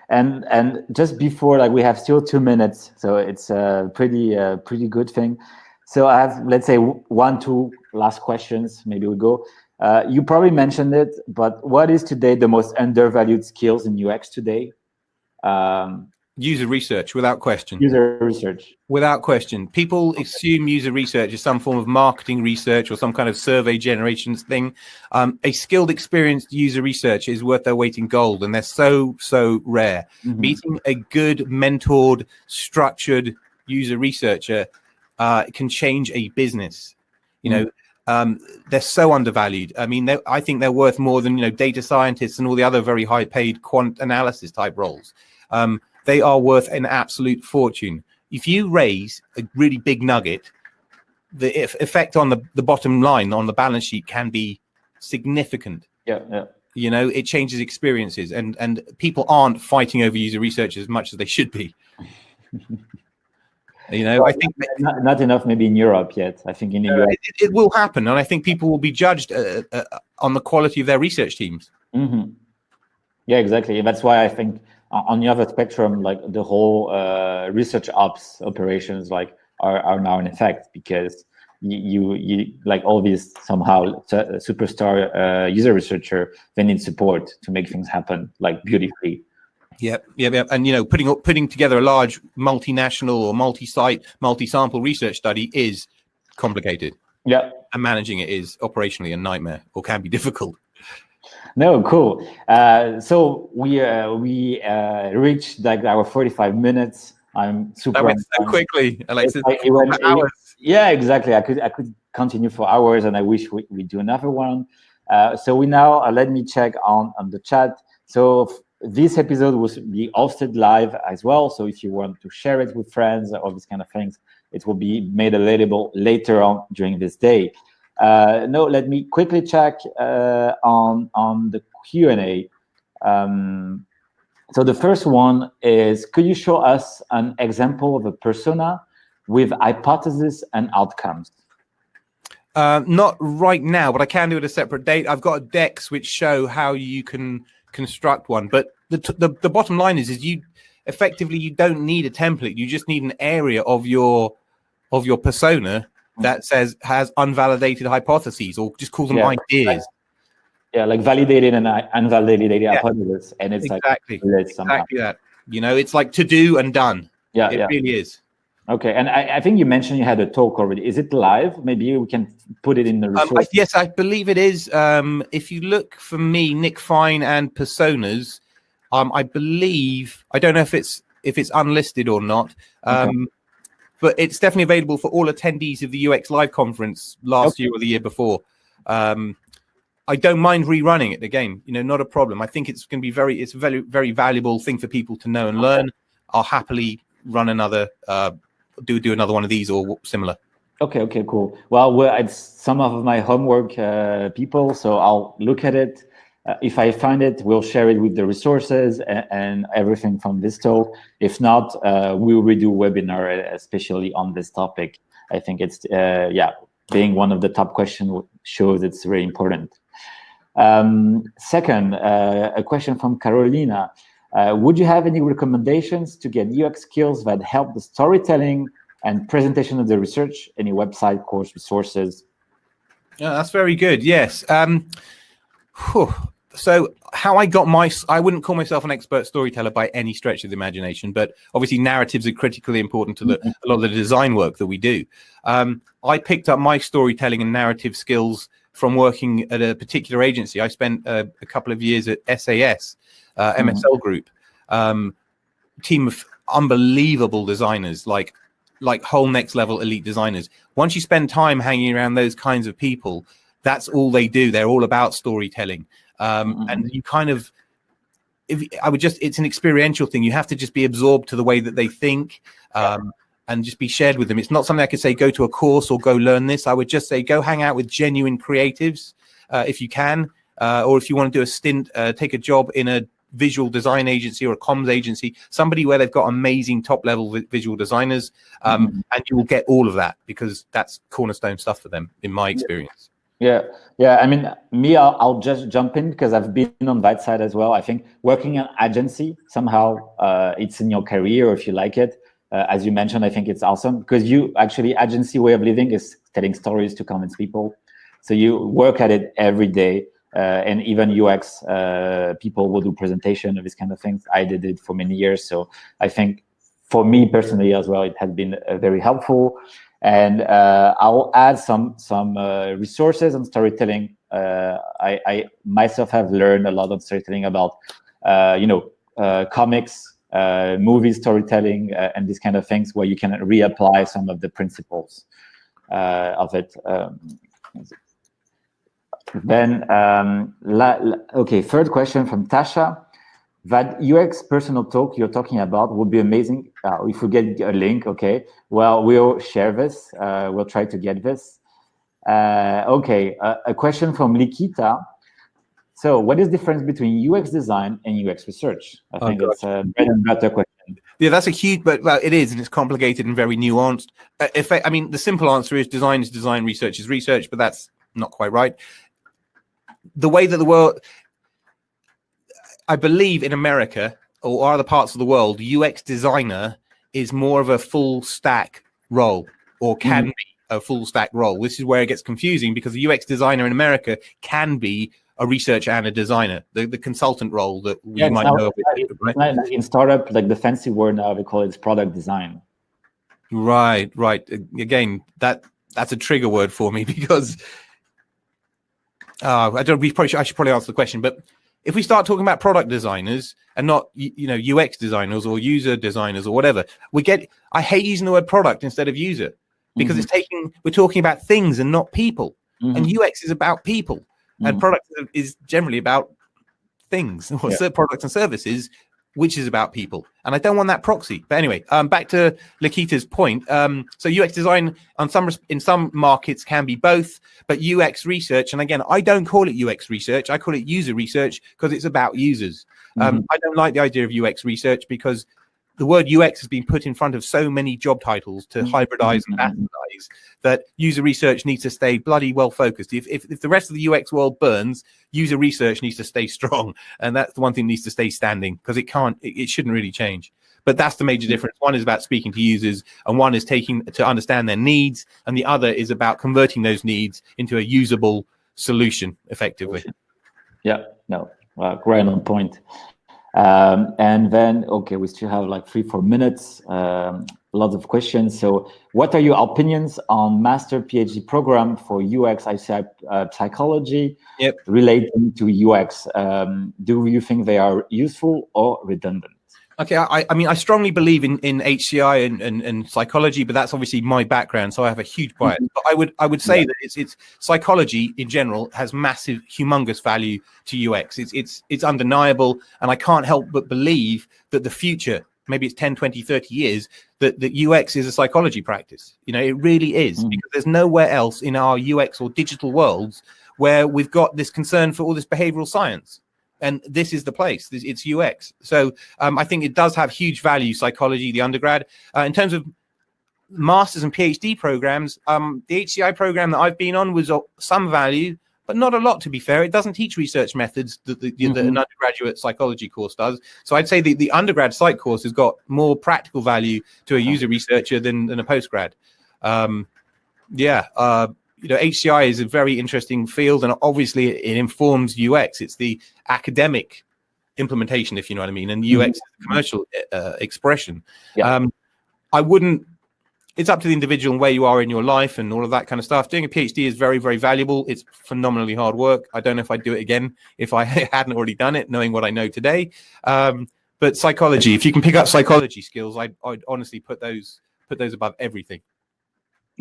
And just before, we have still 2 minutes, so it's a pretty good thing. So I have, let's say, 1-2 last questions. Maybe we go. You probably mentioned it, but what is today the most undervalued skills in UX today? User research, without question. User research. Without question. People assume user research is some form of marketing research or some kind of survey generations thing. A skilled, experienced user researcher is worth their weight in gold, and they're so rare. Mm-hmm. Meeting a good, mentored, structured user researcher can change a business. They're so undervalued. I mean, I think they're worth more than data scientists and all the other very high-paid quant analysis type roles. They are worth an absolute fortune. If you raise a really big nugget, the effect on the bottom line on the balance sheet can be significant. Yeah. It changes experiences, and people aren't fighting over user research as much as they should be. I think not enough maybe in Europe yet. I think in the US it will happen, and I think people will be judged on the quality of their research teams. Mm-hmm. Yeah, exactly. That's why I think on the other spectrum, the whole research ops operations are now in effect, because you all these somehow superstar user researcher, they need support to make things happen beautifully. Yep. And putting together a large multinational or multi-site, multi-sample research study is complicated. Yeah, and managing it is operationally a nightmare, or can be difficult. No, cool. So we reached our 45 minutes. I'm super. That went so quickly, Alexis. Hours. Yeah, exactly. I could continue for hours, and I wish we do another one. So we now let me check on the chat. So this episode will be hosted live as well. So if you want to share it with friends or these kind of things, it will be made available later on during this day. No, let me quickly check on the Q&A. So the first one is, could you show us an example of a persona with hypothesis and outcomes? Not right now, but I can do it a separate date. I've got decks which show how you can construct one. But the bottom line is you effectively, you don't need a template. You just need an area of your persona that has unvalidated hypotheses, or just call them ideas. Like validated and unvalidated hypothesis, and it's exactly that. You know, it's like to do and done. It really is. Okay, and I think you mentioned you had a talk already. Is it live? Maybe we can put it in the resource. Yes, I believe it is. If you look for me, Nick Fine and personas, I believe, I don't know if it's unlisted or not, but it's definitely available for all attendees of the UX Live conference last year or the year before. I don't mind rerunning it again. You know, not a problem. I think it's going to be it's a very, very valuable thing for people to know and learn. I'll happily run another. Do another one of these or similar. Okay, cool. Well, it's some of my homework, people, so I'll look at it. If I find it, we'll share it with the resources and everything from this talk. If not, we'll redo webinar, especially on this topic. I think it's, being one of the top questions shows it's very important. Second, a question from Carolina. Would you have any recommendations to get UX skills that help the storytelling and presentation of the research? Any website, course, resources? Yeah, that's very good. Yes. So how I got I wouldn't call myself an expert storyteller by any stretch of the imagination, but obviously narratives are critically important to a lot of the design work that we do. I picked up my storytelling and narrative skills from working at a particular agency. I spent a couple of years at SAS. MSL Group, team of unbelievable designers, like whole next level elite designers. Once you spend time hanging around those kinds of people, that's all they do. They're all about storytelling. And you kind of, it's an experiential thing. You have to just be absorbed to the way that they think, and just be shared with them. It's not something I could say, go to a course or go learn this. I would just say, go hang out with genuine creatives, if you can, or if you want to do a stint, take a job in a visual design agency or a comms agency, somebody where they've got amazing top level visual designers, and you will get all of that, because that's cornerstone stuff for them, in my experience. I mean, me, I'll just jump in because I've been on that side as well. I think working in agency, somehow it's in your career, or if you like it, as you mentioned, I think it's awesome, because agency way of living is telling stories to convince people. So you work at it every day. And even UX people will do presentation of these kind of things. I did it for many years, so I think for me personally as well, it has been very helpful. And I'll add some resources on storytelling. I myself have learned a lot of storytelling about comics, movie storytelling, and these kind of things, where you can reapply some of the principles of it. Then, third question from Tasha. That UX personal talk you're talking about would be amazing if we get a link. Okay, well, we'll share this. We'll try to get this. A question from Likita. So, what is the difference between UX design and UX research? I think it's a bread and butter question. Yeah, that's a huge, but it is, and it's complicated and very nuanced. I mean, the simple answer is design, research is research, but that's not quite right. The way that the world, I believe in America or other parts of the world, UX designer is more of a full stack role, or can be a full stack role. This is where it gets confusing, because a UX designer in America can be a researcher and a designer, the consultant role that we might know. Right? In startup, like the fancy word now, we call it product design. Right. Again, that's a trigger word for me, because I should probably answer the question, but if we start talking about product designers and not, UX designers or user designers or whatever, I hate using the word product instead of user, because we're talking about things and not people. And UX is about people, and product is generally about things or products and services, which is about people. And I don't want that proxy. But anyway, back to Lakita's point. So UX design in some markets can be both, but UX research, and again, I don't call it UX research. I call it user research because it's about users. I don't like the idea of UX research because the word UX has been put in front of so many job titles to hybridize and bastardize that user research needs to stay bloody well focused. If the rest of the UX world burns, user research needs to stay strong, and that's the one thing that needs to stay standing because it shouldn't really change. But that's the major difference. One is about speaking to users, and one is taking to understand their needs, and the other is about converting those needs into a usable solution effectively. Yeah, no, right on point. And then, okay, we still have like 3-4 minutes, lots of questions. So what are your opinions on master PhD program for UX ICI psychology relating to UX? Do you think they are useful or redundant? Okay, I mean, I strongly believe in HCI and psychology, but that's obviously my background, so I have a huge bias. But I would say that it's psychology in general has massive, humongous value to UX. It's undeniable, and I can't help but believe that the future, maybe it's 10, 20, 30 years, that UX is a psychology practice. You know, it really is, because there's nowhere else in our UX or digital worlds where we've got this concern for all this behavioral science. And this is the place. It's UX. So I think it does have huge value, psychology, the undergrad. In terms of master's and PhD programs, the HCI program that I've been on was of some value, but not a lot, to be fair. It doesn't teach research methods that an undergraduate psychology course does. So I'd say the undergrad psych course has got more practical value to a user researcher than a postgrad. You know, HCI is a very interesting field, and obviously it informs UX. It's the academic implementation, if you know what I mean, and UX is the commercial expression. I wouldn't. It's up to the individual and where you are in your life and all of that kind of stuff. Doing a PhD is very, very valuable. It's phenomenally hard work. I don't know if I'd do it again if I hadn't already done it, knowing what I know today. But psychology, if you can pick up psychology skills, I'd honestly put those above everything.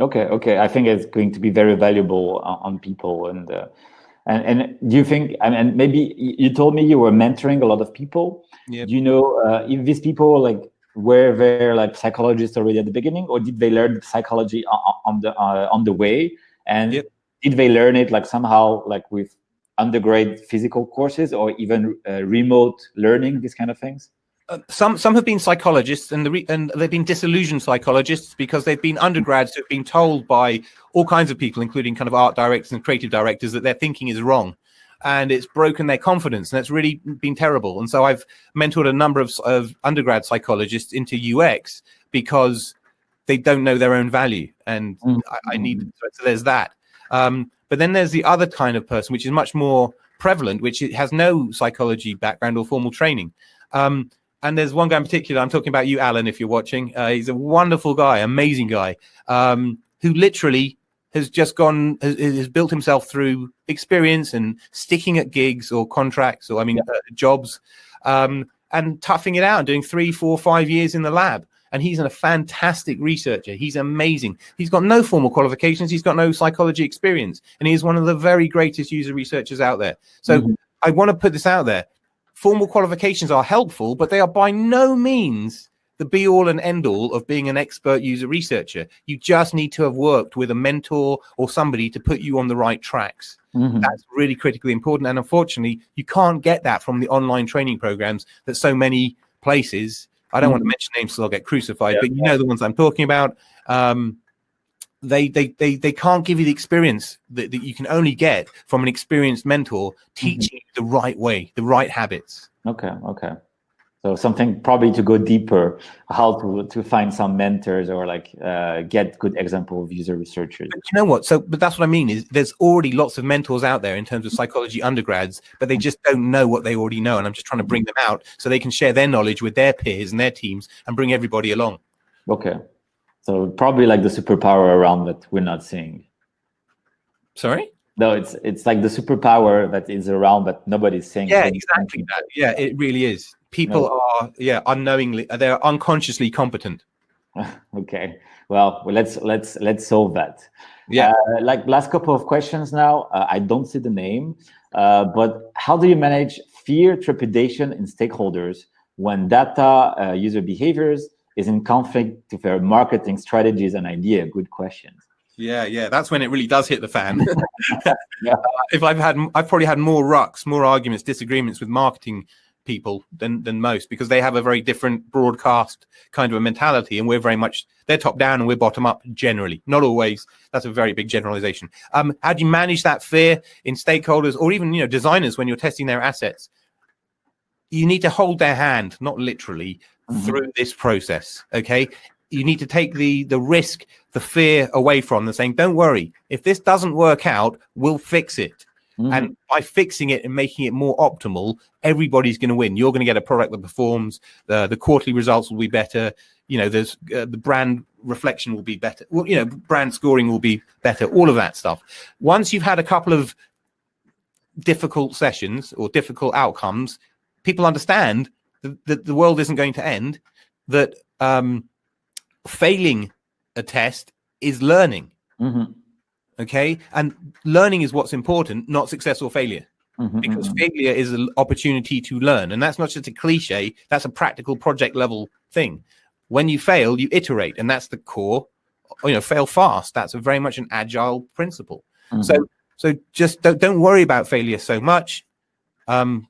Okay. I think it's going to be very valuable on people. And do you think? And maybe you told me you were mentoring a lot of people. Do you know if these people were they like psychologists already at the beginning, or did they learn psychology on the way? And did they learn it somehow with undergrad physical courses or even remote learning, these kind of things? Some have been psychologists, and they've been disillusioned psychologists because they've been undergrads who've been told by all kinds of people, including kind of art directors and creative directors, that their thinking is wrong, and it's broken their confidence, and that's really been terrible. And so I've mentored a number of undergrad psychologists into UX because they don't know their own value, and I need. So there's that. But then there's the other kind of person, which is much more prevalent, which has no psychology background or formal training. And there's one guy in particular, I'm talking about you, Alan, if you're watching. He's a wonderful guy, amazing guy, who literally has just has built himself through experience and sticking at gigs or contracts or, jobs, and toughing it out, doing 3, 4, 5 years in the lab. And he's a fantastic researcher. He's amazing. He's got no formal qualifications. He's got no psychology experience. And he is one of the very greatest user researchers out there. So I want to put this out there. Formal qualifications are helpful, but they are by no means the be-all and end-all of being an expert user researcher. You just need to have worked with a mentor or somebody to put you on the right tracks. That's really critically important. And unfortunately, you can't get that from the online training programs that so many places, I don't want to mention names so I'll get crucified, but you know the ones I'm talking about. They can't give you the experience that you can only get from an experienced mentor teaching you the right way, the right habits. Okay. So something probably to go deeper, how to find some mentors or get good example of user researchers. But you know what? But that's what I mean is there's already lots of mentors out there in terms of psychology undergrads, but they just don't know what they already know. And I'm just trying to bring them out so they can share their knowledge with their peers and their teams and bring everybody along. Okay. So probably the superpower around that we're not seeing. Sorry? No, it's like the superpower that is around but nobody's saying. Yeah, exactly that. Yeah, it really is. People are unknowingly, they're unconsciously competent. Okay. Well, let's solve that. Yeah. Last couple of questions now. I don't see the name, but how do you manage fear, trepidation in stakeholders when data user behaviors is in conflict with their marketing strategies and idea? Good questions. Yeah, that's when it really does hit the fan. Yeah. I've probably had more arguments, disagreements with marketing people than most, because they have a very different broadcast kind of a mentality, and we're very much, they're top down and we're bottom up generally. Not always. That's a very big generalization. How do you manage that fear in stakeholders, or even designers, when you're testing their assets? You need to hold their hand, not literally, through this process. Okay, you need to take the risk, the fear away from them, saying, don't worry, if this doesn't work out, we'll fix it. And by fixing it and making it more optimal, everybody's going to win. You're going to get a product that performs. The quarterly results will be better. There's the brand reflection will be better. Well, brand scoring will be better. All of that stuff. Once you've had a couple of difficult sessions or difficult outcomes, people understand that the world isn't going to end. That failing a test is learning. Okay, and learning is what's important, not success or failure, because failure is an opportunity to learn, and that's not just a cliche. That's a practical project level thing. When you fail, you iterate, and that's the core. Fail fast. That's very much an agile principle. So just don't worry about failure so much.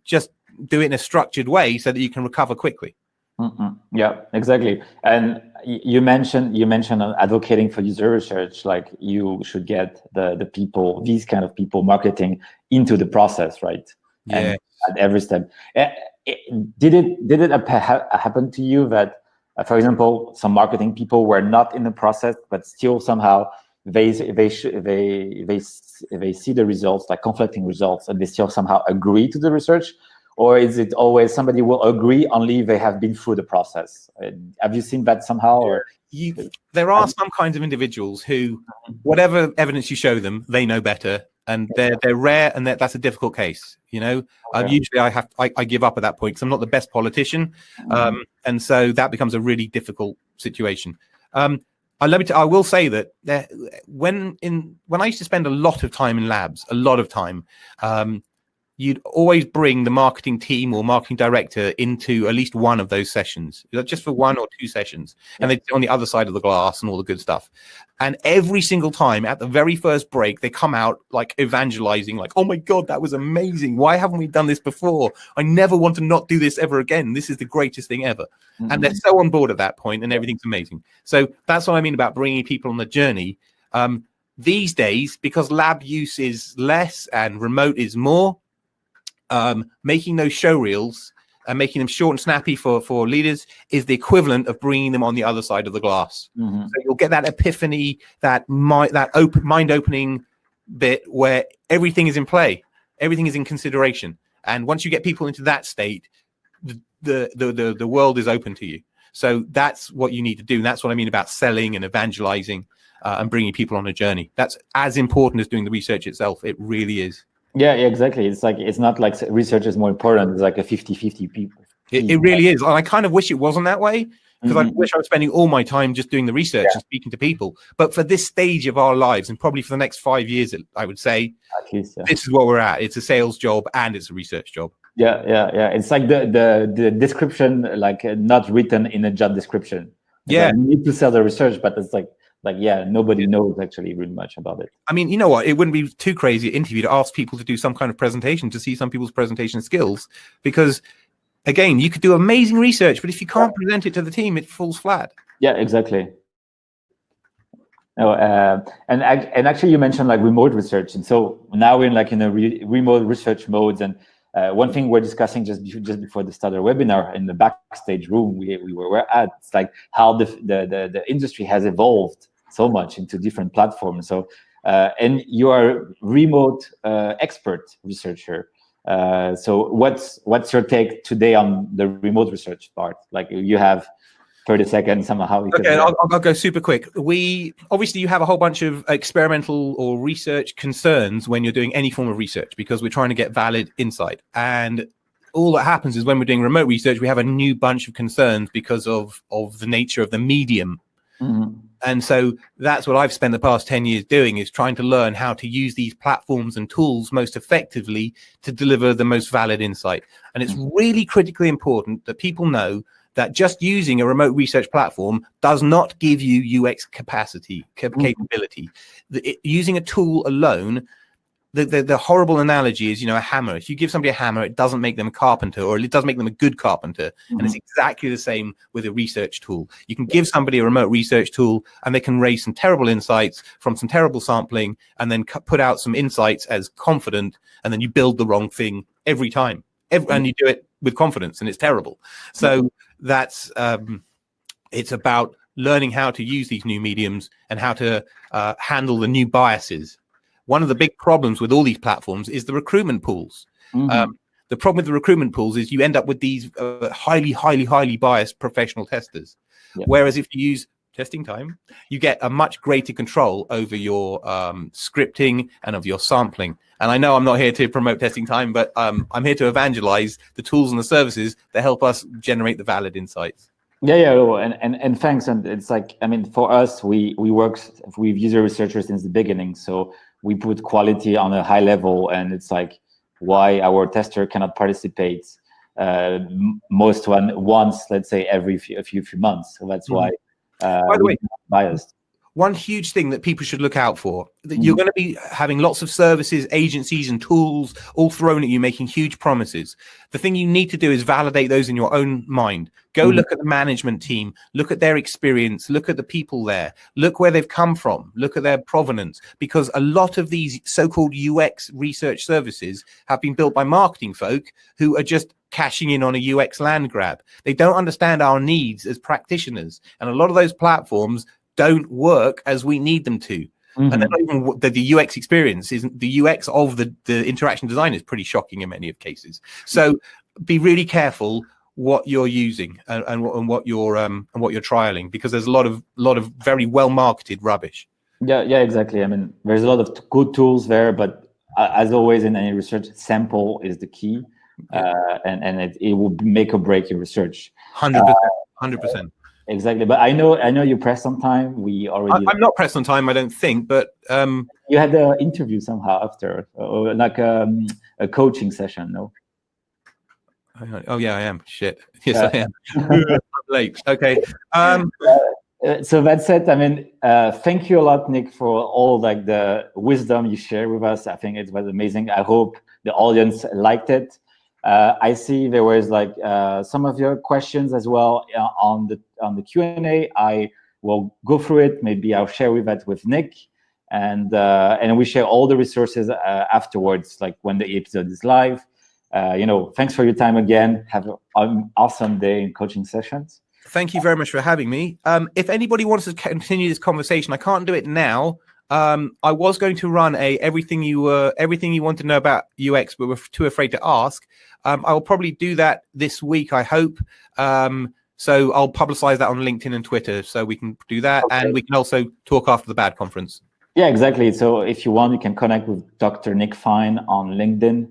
Just do it in a structured way so that you can recover quickly. Yeah, exactly. And you mentioned advocating for user research, like you should get the people, these kind of people, marketing into the process, right? Yeah. And at every step. Did it happen to you that, for example, some marketing people were not in the process, but still somehow they see the results, like conflicting results, and they still somehow agree to the research? Or is it always somebody will agree only they have been through the process? Have you seen that somehow? Or there are some kinds of individuals who, whatever evidence you show them, they know better, and they're rare, and that's a difficult case. Usually I give up at that point because I'm not the best politician, and so that becomes a really difficult situation. I will say that when I used to spend a lot of time in labs, you'd always bring the marketing team or marketing director into at least one of those sessions, just for 1 or 2 sessions. And they're on the other side of the glass and all the good stuff. And every single time at the very first break, they come out like evangelizing, like, oh my God, that was amazing. Why haven't we done this before? I never want to not do this ever again. This is the greatest thing ever. And they're so on board at that point, and everything's amazing. So that's what I mean about bringing people on the journey. These days, because lab use is less and remote is more, making those show reels and making them short and snappy for leaders is the equivalent of bringing them on the other side of the glass. So you'll get that epiphany, that mind-opening bit where everything is in play, everything is in consideration, and once you get people into that state, the world is open to you. So that's what you need to do, and that's what I mean about selling and evangelizing and bringing people on a journey. That's as important as doing the research itself. It really is. Yeah, exactly. It's not like research is more important. It's like a 50-50 people. It really is. And I kind of wish it wasn't that way, because I wish I was spending all my time just doing the research and speaking to people. But for this stage of our lives, and probably for the next 5 years, I would say, at least, this is what we're at. It's a sales job and it's a research job. Yeah. It's like the description, like not written in a job description. It's like you need to sell the research, but it's like nobody knows actually really much about it. I mean, you know what? It wouldn't be too crazy an interview to ask people to do some kind of presentation to see some people's presentation skills, because again, you could do amazing research, but if you can't present it to the team, it falls flat. Yeah, exactly. No, and actually you mentioned like remote research, and so now we're in a remote research mode. And one thing we're discussing just before the start of the webinar in the backstage room we were at, it's like how the industry has evolved so much into different platforms. So and you are a remote expert researcher. So what's your take today on the remote research part? Like you have 30 seconds somehow. Okay, I'll go super quick. Obviously you have a whole bunch of experimental or research concerns when you're doing any form of research, because we're trying to get valid insight. And all that happens is when we're doing remote research, we have a new bunch of concerns because of the nature of the medium. And so that's what I've spent the past 10 years doing, is trying to learn how to use these platforms and tools most effectively to deliver the most valid insight. And it's really critically important that people know that just using a remote research platform does not give you UX capacity, capability. Using a tool alone, the horrible analogy is, a hammer. If you give somebody a hammer, it doesn't make them a carpenter, or it doesn't make them a good carpenter. And it's exactly the same with a research tool. You can give somebody a remote research tool and they can raise some terrible insights from some terrible sampling, and then put out some insights as confident, and then you build the wrong thing every time. And you do it with confidence, and it's terrible. So that's it's about learning how to use these new mediums and how to handle the new biases. One of the big problems with all these platforms is the recruitment pools. The problem with the recruitment pools is you end up with these highly biased professional testers. Whereas if you use testing time, you get a much greater control over your scripting and of your sampling. And I know I'm not here to promote testing time, but I'm here to evangelize the tools and the services that help us generate the valid insights. And thanks. And it's like, for us, we work with user researchers since the beginning. So we put quality on a high level, and it's like why our tester cannot participate once, let's say, every few months. So that's why by the way, biased. One huge thing that people should look out for, that you're going to be having lots of services, agencies, and tools all thrown at you, making huge promises. The thing you need to do is validate those in your own mind. Go look at the management team, look at their experience, look at the people there, look where they've come from, look at their provenance, because a lot of these so-called UX research services have been built by marketing folk who are just cashing in on a UX land grab. They don't understand our needs as practitioners. And a lot of those platforms don't work as we need them to. And then even the UX experience isn't the UX of the interaction design is pretty shocking in many of cases. So be really careful what you're using and what you're trialing, because there's a lot of very well marketed rubbish. Yeah, exactly. There's a lot of good tools there, but as always in any research, sample is the key, and it will make or break your research. 100%. Exactly, but I know you pressed on time. I'm not pressed on time, I don't think, but you had an interview somehow after, or like a coaching session, no? Oh yeah, I am. Shit. Yes, I am. I'm late. Okay. So that's it. Thank you a lot, Nick, for all like the wisdom you shared with us. I think it was amazing. I hope the audience liked it. I see there was like some of your questions as well on the Q&A. I will go through it. Maybe I'll share that with Nick, and we share all the resources afterwards, like when the episode is live. Thanks for your time again. Have an awesome day in coaching sessions. Thank you very much for having me. If anybody wants to continue this conversation, I can't do it now. I was going to run everything you want to know about UX, but we're too afraid to ask. I will probably do that this week, I hope. So I'll publicize that on LinkedIn and Twitter, so we can do that. Okay. And we can also talk after the BAD conference. Yeah, exactly. So if you want, you can connect with Dr. Nick Fine on LinkedIn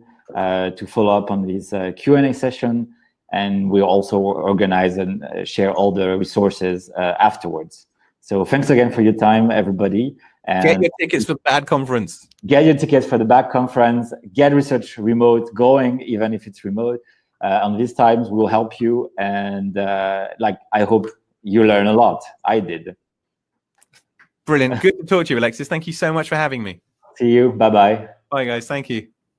to follow up on this Q&A session. And we'll also organize and share all the resources afterwards. So thanks again for your time, everybody. And get your tickets for BAD conference. Get your tickets for the BAD conference. Get Research Remote going, even if it's remote. On these times, we'll help you. And I hope you learn a lot. I did. Brilliant. Good to talk to you, Alexis. Thank you so much for having me. See you. Bye-bye. Bye, guys. Thank you.